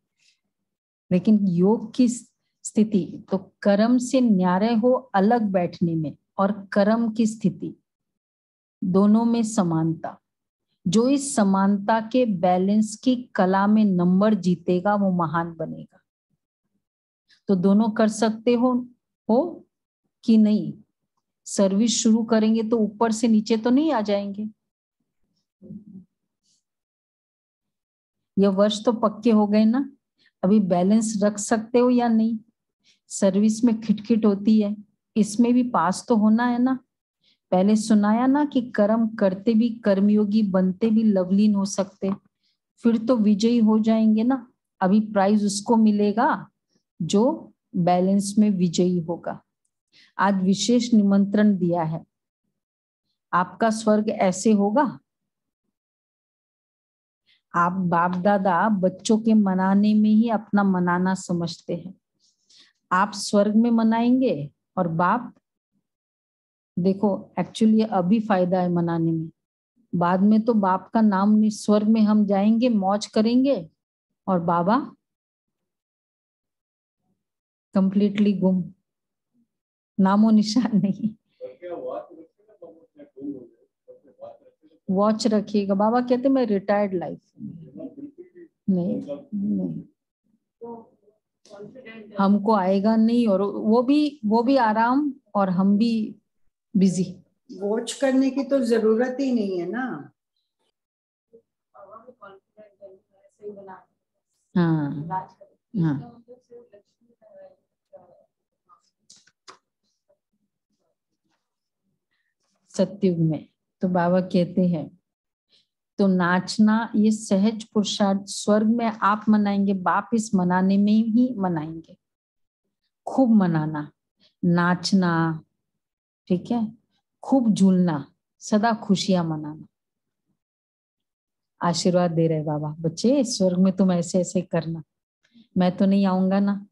लेकिन योग की स्थिति तो कर्म से न्यारे हो, अलग बैठने में, और कर्म की स्थिति, दोनों में समानता। जो इस समानता के बैलेंस की कला में नंबर जीतेगा वो महान बनेगा। तो दोनों कर सकते हो कि नहीं? सर्विस शुरू करेंगे तो ऊपर से नीचे तो नहीं आ जाएंगे। ये वर्ष तो पक्के हो गए ना, अभी बैलेंस रख सकते हो या नहीं? सर्विस में खिटखिट होती है, इसमें भी पास तो होना है ना। पहले सुनाया ना कि कर्म करते भी कर्मयोगी बनते भी लवलीन हो सकते, फिर तो विजयी हो जाएंगे ना। अभी प्राइज उसको मिलेगा जो बैलेंस में विजयी होगा। आज विशेष निमंत्रण दिया है, आपका स्वर्ग ऐसे होगा। आप बाप दादा बच्चों के मनाने में ही अपना मनाना समझते हैं। आप स्वर्ग में मनाएंगे और बाप, देखो एक्चुअली अभी फायदा है मनाने में, बाद में तो बाप का नाम नहीं। स्वर्ग में हम जाएंगे, मौज करेंगे, और बाबा कंप्लीटली गुम, नामो निशान नहीं। वॉच रखिएगा। बाबा कहते मैं रिटायर्ड लाइफ नहीं, हमको आएगा नहीं, और वो भी आराम और हम भी बिजी। वॉच करने की तो जरूरत ही नहीं है ना। हाँ हाँ, सतयुग में। तो बाबा कहते हैं तो नाचना ये सहज पुरुषार्थ स्वर्ग में आप मनाएंगे, बाप इस मनाने में ही मनाएंगे। खूब मनाना, नाचना, ठीक है, खूब झूलना, सदा खुशियां मनाना। आशीर्वाद दे रहे बाबा, बच्चे स्वर्ग में तुम ऐसे ऐसे करना, मैं तो नहीं आऊंगा ना।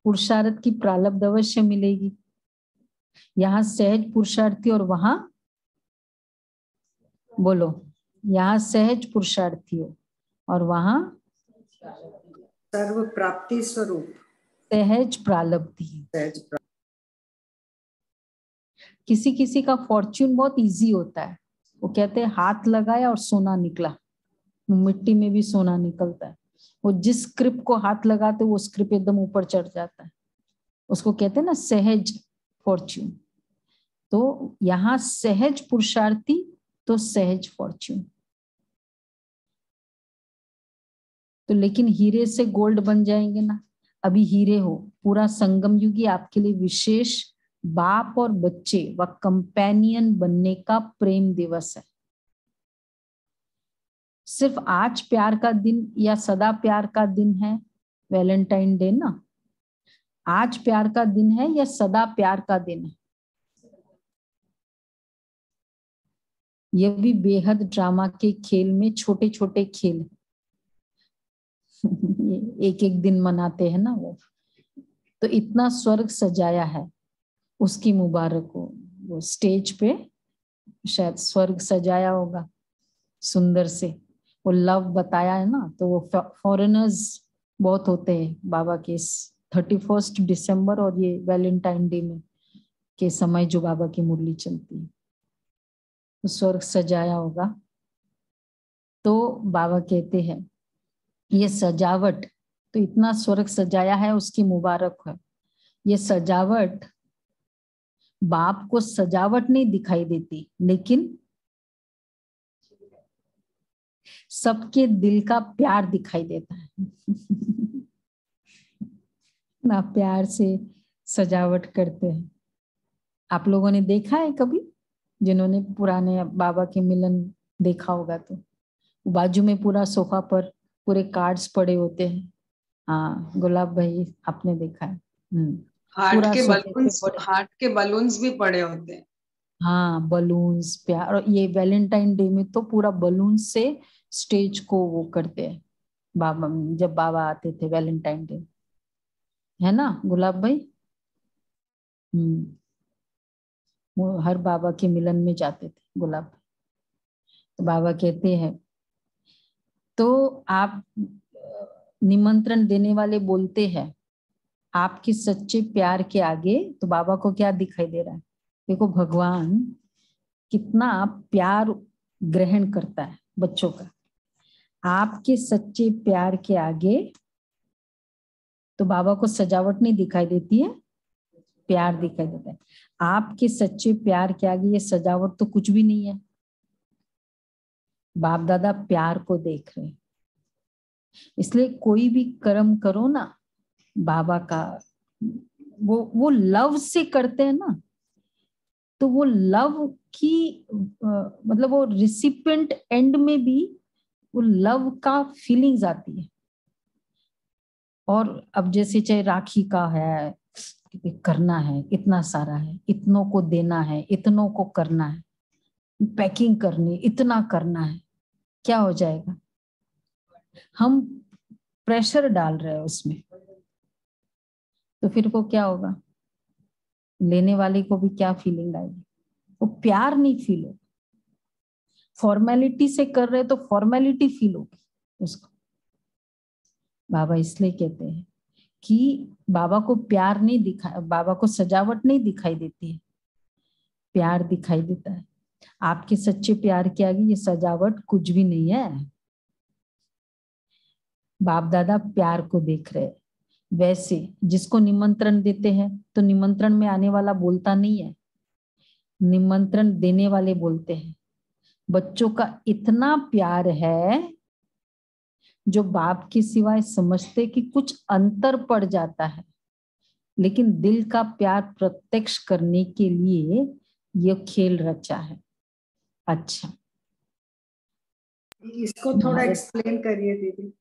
पुरुषार्थ की प्रारब्ध अवश्य मिलेगी। यहाँ सहज पुरुषार्थी और वहां बोलो, यहाँ सहज पुरुषार्थी हो और वहां सर्व प्राप्ति स्वरूप सहज प्रारब्धि। सहज किसी किसी का फॉर्च्यून बहुत इजी होता है, वो कहते हैं हाथ लगाया और सोना निकला, मिट्टी में भी सोना निकलता है। वो जिस स्क्रिप्ट को हाथ लगाते वो स्क्रिप्ट एकदम ऊपर चढ़ जाता है, उसको कहते हैं ना सहज फॉर्च्यून। तो यहाँ सहज पुरुषार्थी तो सहज फॉर्च्यून। तो लेकिन हीरे से गोल्ड बन जाएंगे ना, अभी हीरे हो। पूरा संगम युगी आपके लिए विशेष बाप और बच्चे व कंपेनियन बनने का प्रेम दिवस है। सिर्फ आज प्यार का दिन या सदा प्यार का दिन है वैलेंटाइन डे ना, आज प्यार का दिन है या सदा प्यार का दिन है। ये भी बेहद ड्रामा के खेल में छोटे छोटे खेल एक एक दिन मनाते हैं ना वो। तो इतना स्वर्ग सजाया है, उसकी मुबारक हो। वो स्टेज पे शायद स्वर्ग सजाया होगा सुंदर से, वो लव बताया है ना। तो वो फॉरेनर्स बहुत होते हैं बाबा के 31 दिसंबर और ये वैलेंटाइन डे में के समय जो बाबा की मुरली चलती है, तो स्वर्ग सजाया होगा। तो बाबा कहते हैं ये सजावट, तो इतना स्वर्ग सजाया है उसकी मुबारक है। ये सजावट बाप को सजावट नहीं दिखाई देती, लेकिन सबके दिल का प्यार दिखाई देता है। ना प्यार से सजावट करते हैं। आप लोगों ने देखा है कभी, जिन्होंने पुराने बाबा के मिलन देखा होगा, तो बाजू में पूरा सोफा पर पूरे कार्ड्स पड़े होते हैं। हाँ गुलाब भाई आपने देखा है। हार्ट के बलून्स भी पड़े होते हैं। हाँ बलून्स, प्यार। और ये वैलेंटाइन डे में तो पूरा बलून से स्टेज को वो करते हैं बाबा, जब बाबा आते थे वैलेंटाइन डे, है ना गुलाब भाई। वो हर बाबा के मिलन में जाते थे गुलाब भाई। तो बाबा कहते हैं तो आप निमंत्रण देने वाले बोलते हैं आपके सच्चे प्यार के आगे, तो बाबा को क्या दिखाई दे रहा है? देखो भगवान कितना प्यार ग्रहण करता है बच्चों का। आपके सच्चे प्यार के आगे तो बाबा को सजावट नहीं दिखाई देती है, प्यार दिखाई देता है। आपके सच्चे प्यार के आगे ये सजावट तो कुछ भी नहीं है। बाप दादा प्यार को देख रहे हैं। इसलिए कोई भी कर्म करो ना बाबा का, वो लव से करते हैं ना, तो वो लव की मतलब वो रिसिपिएंट एंड में भी वो लव का फीलिंग्स आती है। और अब जैसे चाहे राखी का है, करना है, इतना सारा है, इतनों को देना है, इतनों को करना है, पैकिंग करनी, इतना करना है, क्या हो जाएगा? हम प्रेशर डाल रहे हैं उसमें, तो फिर वो क्या होगा? लेने वाले को भी क्या फीलिंग आएगी? वो प्यार नहीं फील होगा। फॉर्मेलिटी से कर रहे तो फॉर्मेलिटी फील होगी उसको। बाबा इसलिए कहते हैं कि बाबा को प्यार नहीं दिखा, बाबा को सजावट नहीं दिखाई देती है, प्यार दिखाई देता है। आपके सच्चे प्यार के आगे ये सजावट कुछ भी नहीं है। बाप दादा प्यार को देख रहे। वैसे जिसको निमंत्रण देते हैं तो निमंत्रण में आने वाला बोलता नहीं है, निमंत्रण देने वाले बोलते हैं। बच्चों का इतना प्यार है जो बाप के सिवाय समझते कि कुछ अंतर पड़ जाता है, लेकिन दिल का प्यार प्रत्यक्ष करने के लिए यह खेल रचा है। अच्छा, इसको थोड़ा एक्सप्लेन करिए दीदी।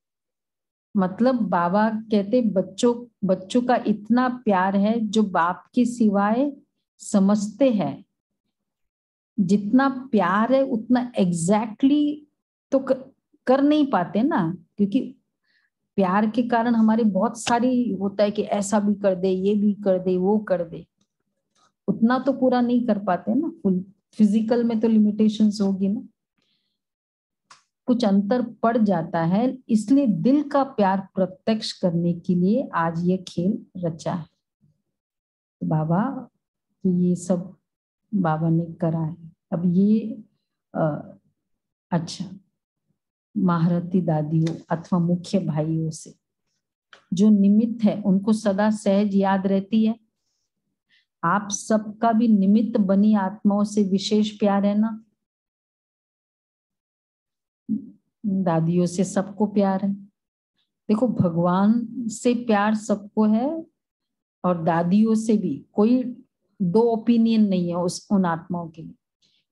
मतलब बाबा कहते बच्चों का इतना प्यार है जो बाप के सिवाय समझते हैं। जितना प्यार है उतना एग्जैक्टली तो कर नहीं पाते ना, क्योंकि प्यार के कारण हमारे बहुत सारी होता है कि ऐसा भी कर दे, ये भी कर दे, वो कर दे, उतना तो पूरा नहीं कर पाते ना। फिजिकल में तो लिमिटेशंस होगी ना, कुछ अंतर पड़ जाता है। इसलिए दिल का प्यार प्रत्यक्ष करने के लिए आज ये खेल रचा है। बाबा तो ये सब बाबा ने करा है। अब ये अच्छा, महारथी दादियों अथवा मुख्य भाइयों से जो निमित्त है उनको सदा सहज याद रहती है। आप सबका भी निमित्त बनी आत्माओं से विशेष प्यार है ना। दादियों से सबको प्यार है। देखो, भगवान से प्यार सबको है और दादियों से भी। कोई दो ओपिनियन नहीं है उन आत्माओं के लिए।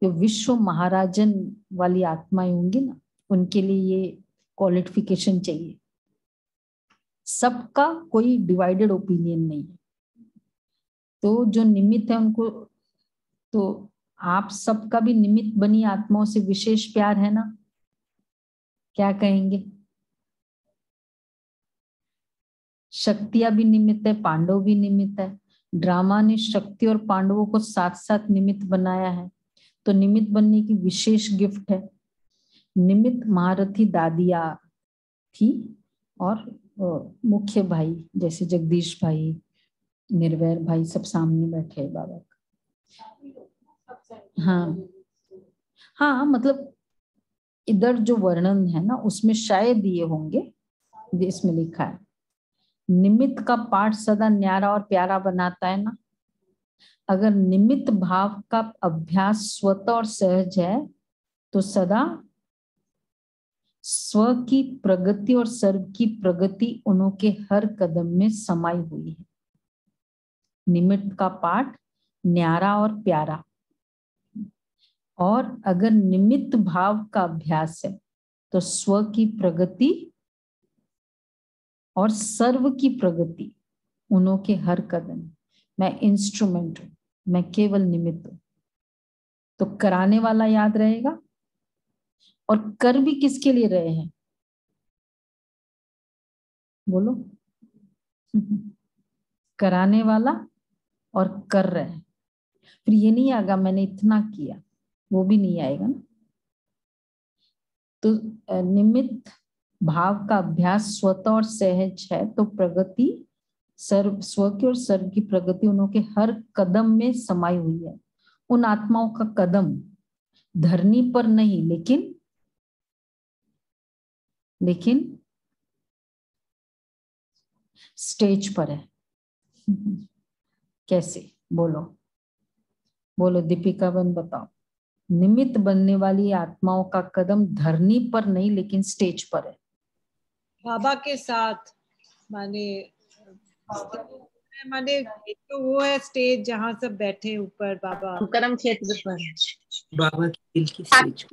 जो विश्व महाराजन वाली आत्माएं होंगी ना, उनके लिए ये क्वालिफिकेशन चाहिए। सबका कोई डिवाइडेड ओपिनियन नहीं है। तो जो निमित्त है उनको, तो आप सबका भी निमित्त बनी आत्माओं से विशेष प्यार है ना। क्या कहेंगे? शक्तियां भी निमित्त है, पांडव भी निमित्त है। ड्रामा ने शक्ति और पांडवों को साथ साथ निमित्त बनाया है, तो निमित्त बनने की विशेष गिफ्ट है। निमित्त महारथी दादिया थी और मुख्य भाई जैसे जगदीश भाई, निर्वैर भाई सब सामने बैठे हैं बाबा का। हाँ, मतलब इधर जो वर्णन है ना उसमें शायद ये होंगे, इसमें लिखा है निमित्त का पाठ सदा न्यारा और प्यारा बनाता है ना। अगर निमित्त भाव का अभ्यास स्वतः और सहज है तो सदा स्व की प्रगति और सर्व की प्रगति उनके हर कदम में समाई हुई है। निमित्त का पाठ न्यारा और प्यारा। और अगर निमित्त भाव का अभ्यास है तो स्व की प्रगति और सर्व की प्रगति उनके हर कदम। मैं इंस्ट्रूमेंट हूं, मैं केवल निमित्त हूं। तो कराने वाला याद रहेगा। और कर भी किसके लिए रहे हैं? बोलो। कराने वाला और कर रहे हैं। फिर ये नहीं आएगा मैंने इतना किया, वो भी नहीं आएगा ना। तो निमित्त भाव का अभ्यास स्वतः और सहज है तो प्रगति सर्व, स्व की और सर्व की प्रगति उनके हर कदम में समाई हुई है। उन आत्माओं का कदम धरनी पर नहीं लेकिन स्टेज पर है। कैसे? बोलो दीपिका बहन बताओ। निमित्त बनने वाली आत्माओं का कदम धरनी पर नहीं लेकिन स्टेज पर है। बाबा के साथ माने तो वो है स्टेज जहाँ सब बैठे ऊपर बाबा कर्म क्षेत्र पर बाबा की दिल की स्टेज।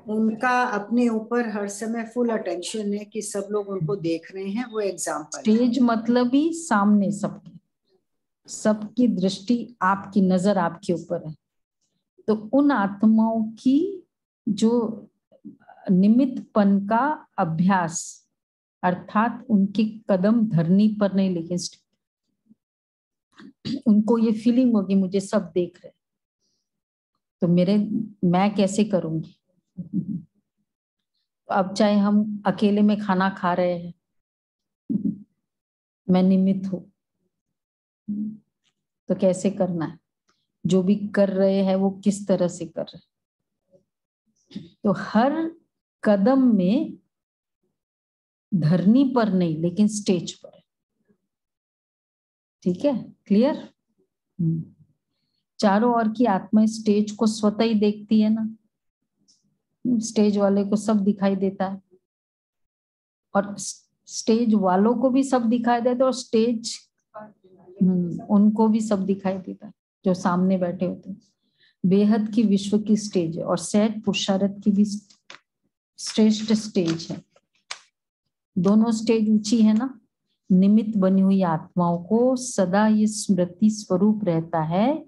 उनका अपने ऊपर हर समय फुल अटेंशन है कि सब लोग उनको देख रहे हैं। वो एग्जाम्पल स्टेज मतलब ही सामने सबकी दृष्टि, आपकी नजर आपके ऊपर है। तो उन आत्माओं की जो निमित्तपन का अभ्यास अर्थात उनके कदम धरनी पर नहीं लेकिन उनको ये फीलिंग होगी मुझे सब देख रहे, तो मैं कैसे करूंगी। अब चाहे हम अकेले में खाना खा रहे हैं, मैं निमित्त हूं, तो कैसे करना है। जो भी कर रहे हैं वो किस तरह से कर रहे हैं। तो हर कदम में धरनी पर नहीं लेकिन स्टेज पर है। ठीक है, क्लियर। चारों ओर की आत्माएं स्टेज को स्वतः ही देखती है ना। स्टेज वाले को सब दिखाई देता है और स्टेज वालों को भी सब दिखाई देता है और स्टेज उनको भी सब दिखाई देता है जो सामने बैठे होते हैं। बेहद की विश्व की स्टेज है और सहज पुरुषार्थ की भी श्रेष्ठ स्टेज है। दोनों स्टेज ऊंची है ना। निमित्त बनी हुई आत्माओं को सदा ये स्मृति स्वरूप रहता है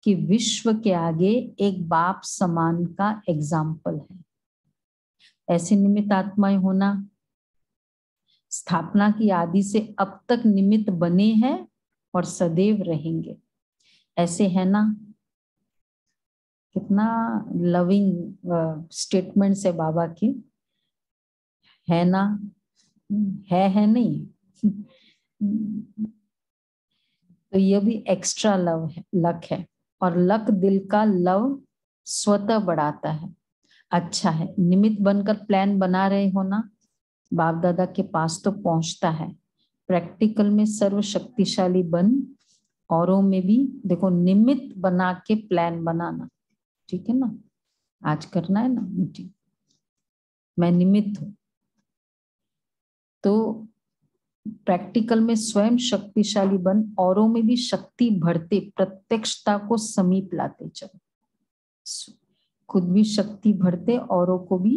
कि विश्व के आगे एक बाप समान का एग्जाम्पल है। ऐसे निमित्त आत्माएं होना स्थापना की आदि से अब तक निमित्त बने हैं और सदैव रहेंगे। ऐसे है ना। कितना लविंग स्टेटमेंट्स है बाबा की। है ना, है नहीं। तो ये भी एक्स्ट्रा लव है, लक है। और लक दिल का लव स्वतः बढ़ाता है। अच्छा है, निमित्त बनकर प्लान बना रहे हो ना, बाप दादा के पास तो पहुंचता है। प्रैक्टिकल में सर्वशक्तिशाली बन औरों में भी देखो निमित्त बना के प्लान बनाना। ठीक है ना, आज करना है ना मीटिंग, मैं निमित्त हूं। तो प्रैक्टिकल में स्वयं शक्तिशाली बन औरों में भी शक्ति भरते प्रत्यक्षता को समीप लाते चलो। खुद भी शक्ति भरते औरों को भी,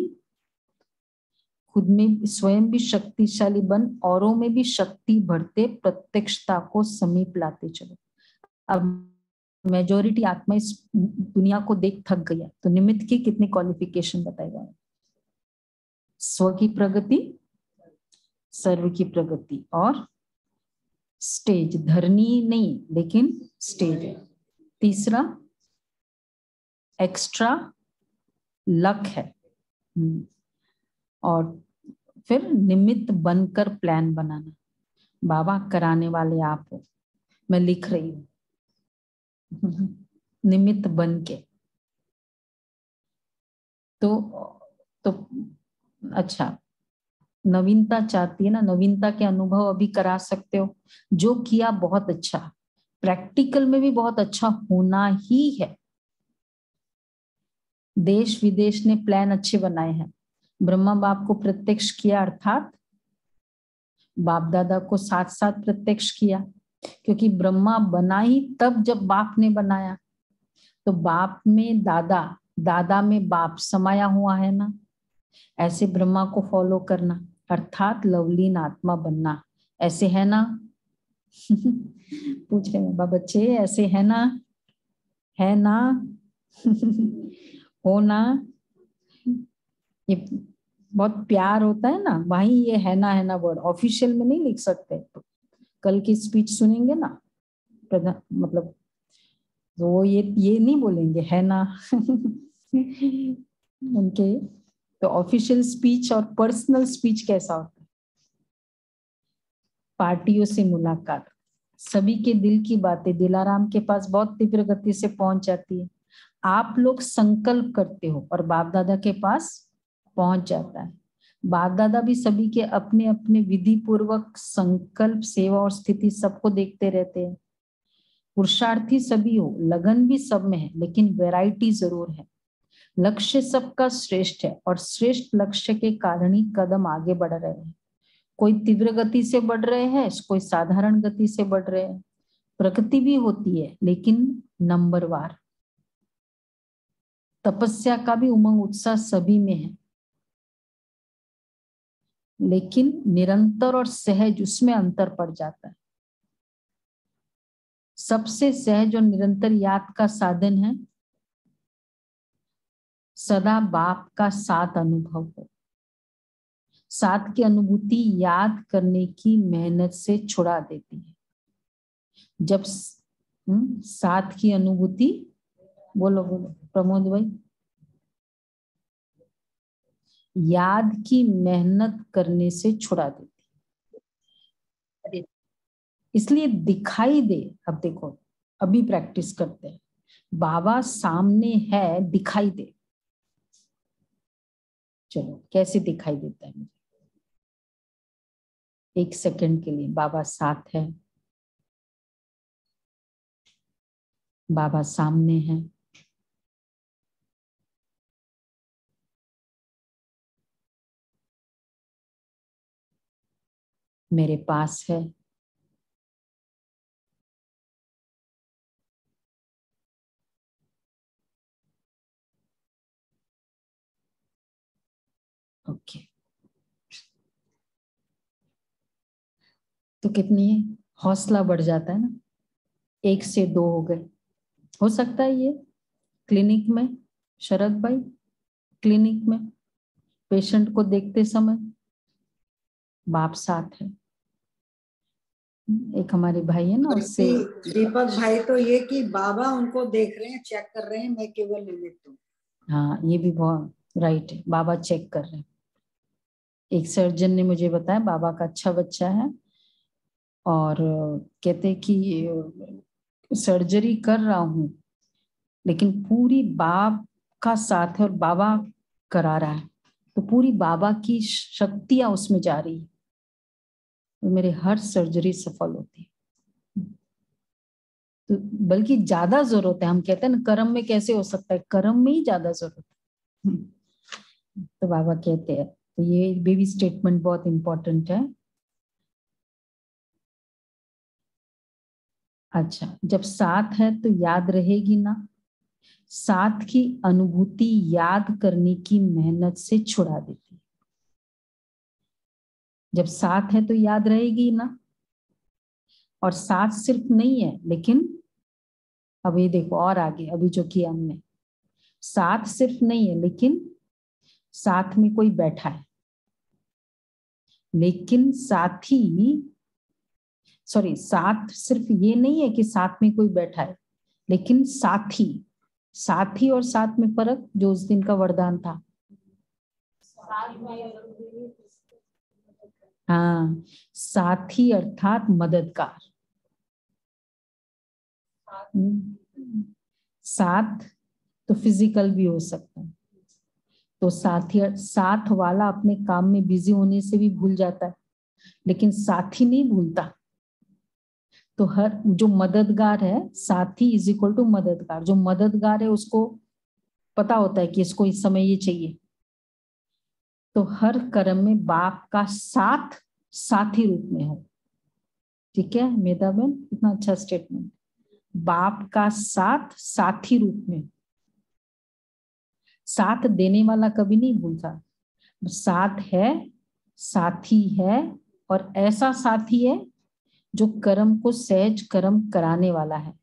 खुद में स्वयं भी शक्तिशाली बन औरों में भी शक्ति भरते प्रत्यक्षता को समीप लाते चलो। अब मेजॉरिटी आत्मा इस दुनिया को देख थक गई है, तो निमित्त की कितनी क्वालिफिकेशन बताएगा। स्व की प्रगति, सर्व की प्रगति और स्टेज, धरनी नहीं लेकिन स्टेज है। तीसरा एक्स्ट्रा लक है। और फिर निमित्त बनकर प्लान बनाना। बाबा कराने वाले आप हो, मैं लिख रही हूं निमित्त बन के। तो अच्छा, नवीनता चाहती है ना, नवीनता के अनुभव अभी करा सकते हो। जो किया बहुत अच्छा, प्रैक्टिकल में भी बहुत अच्छा होना ही है। देश विदेश ने प्लान अच्छे बनाए हैं। ब्रह्मा बाप को प्रत्यक्ष किया, अर्थात बाप दादा को साथ साथ प्रत्यक्ष किया, क्योंकि ब्रह्मा बना ही तब जब बाप ने बनाया। तो बाप में दादा, दादा में बाप समाया हुआ है ना। ऐसे ब्रह्मा को फॉलो करना, अर्थात लवलीन आत्मा बनना। ऐसे है ना पूछ रहे हैं बच्चे, ऐसे है ना, है ना हो ना। ये बहुत प्यार होता है ना, वही ये है ना वर्ड ऑफिशियल में नहीं लिख सकते। तो कल की स्पीच सुनेंगे ना मतलब वो ये नहीं बोलेंगे है ना उनके तो ऑफिशियल स्पीच और पर्सनल स्पीच कैसा होता है। पार्टियों से मुलाकात, सभी के दिल की बातें दिलाराम के पास बहुत तीव्र गति से पहुंच जाती है। आप लोग संकल्प करते हो और बाप दादा के पास पहुंच जाता है। बाप दादा भी सभी के अपने अपने विधि पूर्वक संकल्प, सेवा और स्थिति सबको देखते रहते हैं। पुरुषार्थी सभी हो, लगन भी सब में है, लेकिन वैरायटी जरूर है। लक्ष्य सबका श्रेष्ठ है और श्रेष्ठ लक्ष्य के कारण ही कदम आगे बढ़ रहे हैं। कोई तीव्र गति से बढ़ रहे हैं, कोई साधारण गति से बढ़ रहे हैं। प्रगति भी होती है लेकिन नंबरवार। तपस्या का भी उमंग उत्साह सभी में है, लेकिन निरंतर और सहज उसमें अंतर पड़ जाता है। सबसे सहज और निरंतर याद का साधन है सदा बाप का साथ अनुभव हो। साथ की अनुभूति याद करने की मेहनत से छुड़ा देती है। जब साथ की अनुभूति, बोलो प्रमोद भाई, याद की मेहनत करने से छुड़ा देती है। इसलिए दिखाई दे। अब देखो, अभी प्रैक्टिस करते हैं। बाबा सामने है, दिखाई दे। चलो कैसे दिखाई देता है मुझे, एक सेकंड के लिए। बाबा साथ है, बाबा सामने है, मेरे पास है, तो कितनी हौसला बढ़ जाता है ना, 1 से 2 हो गए। हो सकता है ये क्लिनिक में, शरद भाई, क्लिनिक में पेशेंट को देखते समय बाप साथ है। एक हमारे भाई है ना, उससे दीपक भाई तो ये कि बाबा उनको देख रहे हैं, चेक कर रहे हैं, मैं केवल निमित्त हूँ। हाँ, ये भी बहुत राइट है, बाबा चेक कर रहे हैं। एक सर्जन ने मुझे बताया बाबा का अच्छा बच्चा है और कहते कि सर्जरी कर रहा हूं लेकिन पूरी बाप का साथ है और बाबा करा रहा है, तो पूरी बाबा की शक्तियां उसमें जा रही है, तो मेरे हर सर्जरी सफल होती है। तो बल्कि ज्यादा जरूरत है, हम कहते हैं ना कर्म में कैसे हो सकता है, कर्म में ही ज्यादा जरूरत है। तो बाबा कहते हैं, तो ये बेबी स्टेटमेंट बहुत इंपॉर्टेंट है। अच्छा, जब साथ है तो याद रहेगी ना, साथ की अनुभूति याद करने की मेहनत से छुड़ा देती है। जब साथ है तो याद रहेगी ना, और साथ सिर्फ नहीं है लेकिन अभी देखो और आगे, अभी जो किया हमने, साथ सिर्फ नहीं है लेकिन साथ में कोई बैठा है, लेकिन साथ सिर्फ ये नहीं है कि साथ में कोई बैठा है, लेकिन साथी और साथ में फर्क, जो उस दिन का वरदान था। हाँ, साथी अर्थात मददगार। साथ तो फिजिकल भी हो सकता है, तो साथ वाला अपने काम में बिजी होने से भी भूल जाता है, लेकिन साथी नहीं भूलता। तो हर जो मददगार है, साथी इज इक्वल टू मददगार। जो मददगार है उसको पता होता है कि इसको इस समय ये चाहिए, तो हर कर्म में बाप का साथ साथी रूप में हो। ठीक है मेधा बहन, इतना अच्छा स्टेटमेंट। बाप का साथ साथी रूप में, साथ देने वाला कभी नहीं भूलता। साथ है, साथी है, और ऐसा साथी है जो कर्म को सहज कर्म कराने वाला है।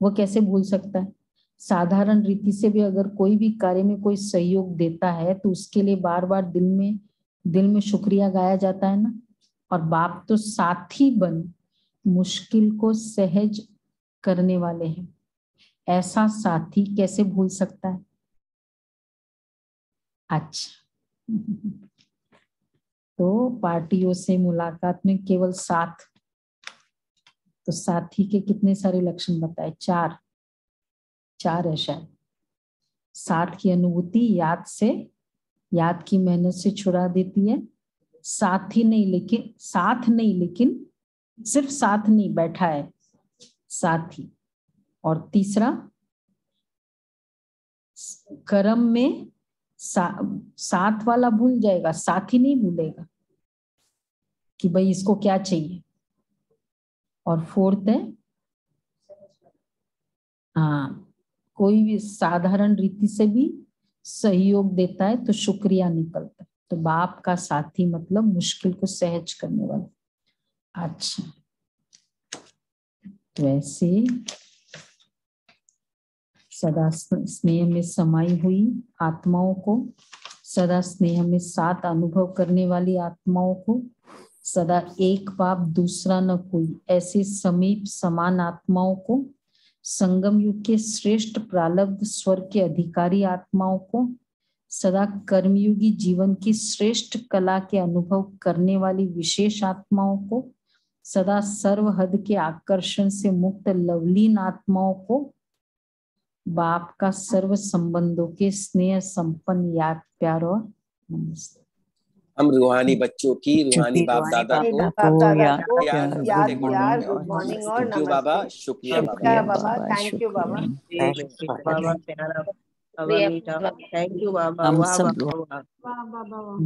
वो कैसे भूल सकता है? साधारण रीति से भी अगर कोई भी कार्य में कोई सहयोग देता है तो उसके लिए बार बार दिल में शुक्रिया गाया जाता है ना। और बाप तो साथी बन मुश्किल को सहज करने वाले हैं, ऐसा साथी कैसे भूल सकता है? अच्छा, तो पार्टियों से मुलाकात में केवल साथ, तो साथी के कितने सारे लक्षण बताए? 4 है शायद। साथ की अनुभूति याद की मेहनत से छुड़ा देती है। साथ नहीं लेकिन सिर्फ साथ नहीं बैठा है, साथी। और तीसरा, कर्म में साथ वाला भूल जाएगा, साथी नहीं भूलेगा कि भाई इसको क्या चाहिए। और फोर्थ है, हाँ, कोई भी साधारण रीति से भी सहयोग देता है तो शुक्रिया निकलता है। तो बाप का साथी मतलब मुश्किल को सहज करने वाला। अच्छा, तो ऐसे सदा स्नेह में समाई हुई आत्माओं को, सदा स्नेह में साथ अनुभव करने वाली आत्माओं को, सदा एक बाप दूसरा न कोई, ऐसे समीप समान आत्माओं को, संगम युग के श्रेष्ठ प्रारब्ध स्वर्ग के अधिकारी आत्माओं को, सदा कर्मयुगी जीवन की श्रेष्ठ कला के अनुभव करने वाली विशेष आत्माओं को, सदा सर्वहद के आकर्षण से मुक्त लवलीन आत्माओं को, बाप का सर्व संबंधों के स्नेह संपन्न याद प्यार और नमस्ते। हम रूहानी बच्चों की रूहानी बाप दादा को याद प्यार, गुड मॉर्निंग और थैंक यू बाबा, नमस्ते। शुक्रिया शुक्रिया बाबा। बाबा, थैंक यू बाबा। बाबा प्यारा बाबा बेटा, थैंक यू बाबा। हम वाह सब वाह लोग वाह। वाह बाबा वाह।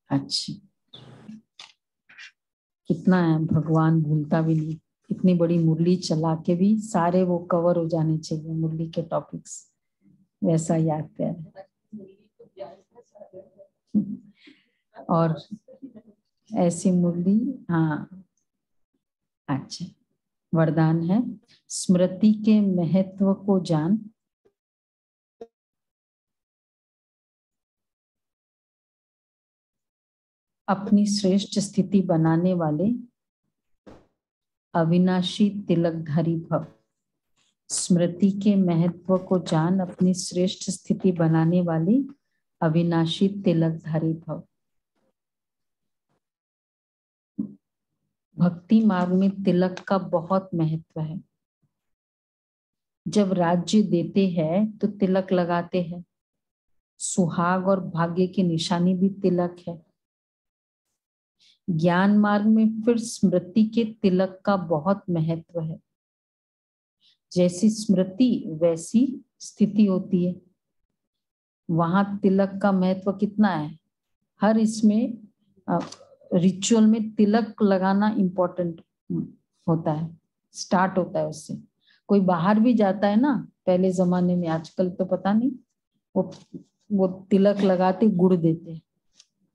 अच्छा, कितना है, भगवान भूलता भी नहीं। इतनी बड़ी मुरली चला के भी सारे वो कवर हो जाने चाहिए मुरली के टॉपिक्स, वैसा याद प्यार। और ऐसी मुरली। हाँ अच्छा, वरदान है स्मृति के महत्व को जान, अपनी श्रेष्ठ स्थिति बनाने वाले अविनाशी तिलकधारी भव। स्मृति के महत्व को जान, अपनी श्रेष्ठ स्थिति बनाने वाले अविनाशी तिलकधारी भव। भक्ति मार्ग में तिलक का बहुत महत्व है। जब राज्य देते हैं तो तिलक लगाते हैं। सुहाग और भाग्य की निशानी भी तिलक है। ज्ञान मार्ग में फिर स्मृति के तिलक का बहुत महत्व है। जैसी स्मृति वैसी स्थिति होती है। वहां तिलक का महत्व कितना है। हर इसमें रिचुअल में तिलक लगाना इम्पोर्टेंट होता है, स्टार्ट होता है उससे। कोई बाहर भी जाता है ना पहले जमाने में, आजकल तो पता नहीं, वो तिलक लगाते गुड़ देते,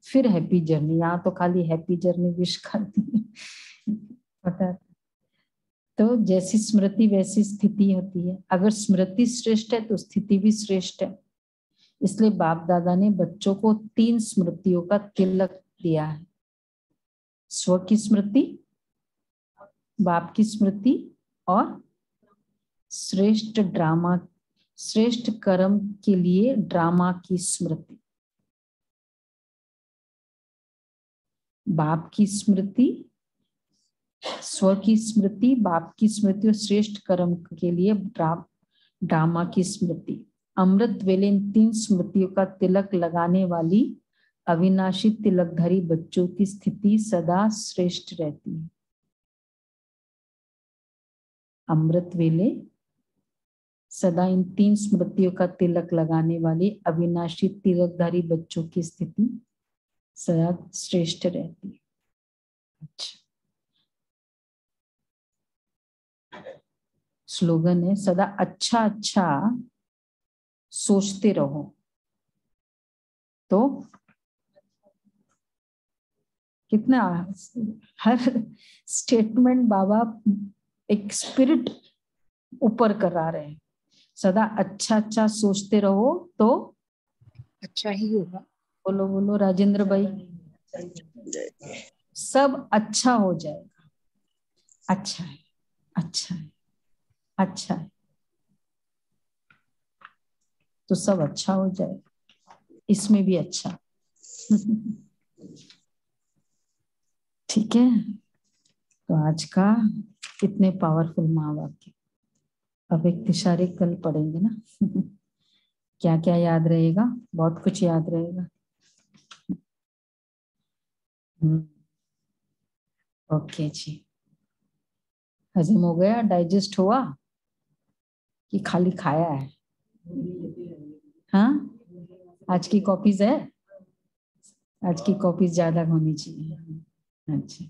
फिर हैप्पी जर्नी। यहाँ तो खाली हैप्पी जर्नी विश करती पता। तो जैसी स्मृति वैसी स्थिति होती है। अगर स्मृति श्रेष्ठ है तो स्थिति भी श्रेष्ठ है। इसलिए बाप दादा ने बच्चों को 3 स्मृतियों का तिलक दिया है। स्व की स्मृति, बाप की स्मृति और श्रेष्ठ ड्रामा, श्रेष्ठ कर्म के लिए ड्रामा की स्मृति। बाप की स्मृति, स्व की स्मृति, बाप की स्मृति और श्रेष्ठ कर्म के लिए ड्रामा की स्मृति। अमृत वेले इन 3 स्मृतियों का तिलक लगाने वाली अविनाशी तिलकधारी बच्चों की स्थिति सदा श्रेष्ठ रहती है। अमृत वेले सदा इन 3 स्मृतियों का तिलक लगाने वाली अविनाशी तिलकधारी बच्चों की स्थिति सदा श्रेष्ठ रहती है। अच्छा, स्लोगन है सदा अच्छा अच्छा सोचते रहो। तो कितना हर स्टेटमेंट बाबा एक स्पिरिट ऊपर करा रहे हैं। सदा अच्छा अच्छा सोचते रहो तो अच्छा ही होगा। बोलो बोलो राजेंद्र भाई, सब अच्छा हो जाएगा। अच्छा है, अच्छा है, अच्छा है, तो सब अच्छा हो जाएगा, इसमें भी अच्छा। ठीक है, तो आज का कितने पावरफुल महावाक्य। अब एक तिशारे कल पढ़ेंगे ना। क्या क्या याद रहेगा, बहुत कुछ याद रहेगा। ओके जी, हजम हो गया, डाइजेस्ट हुआ कि खाली खाया है। हाँ, आज की कॉपीज है, आज की कॉपीज ज्यादा होनी चाहिए। अच्छा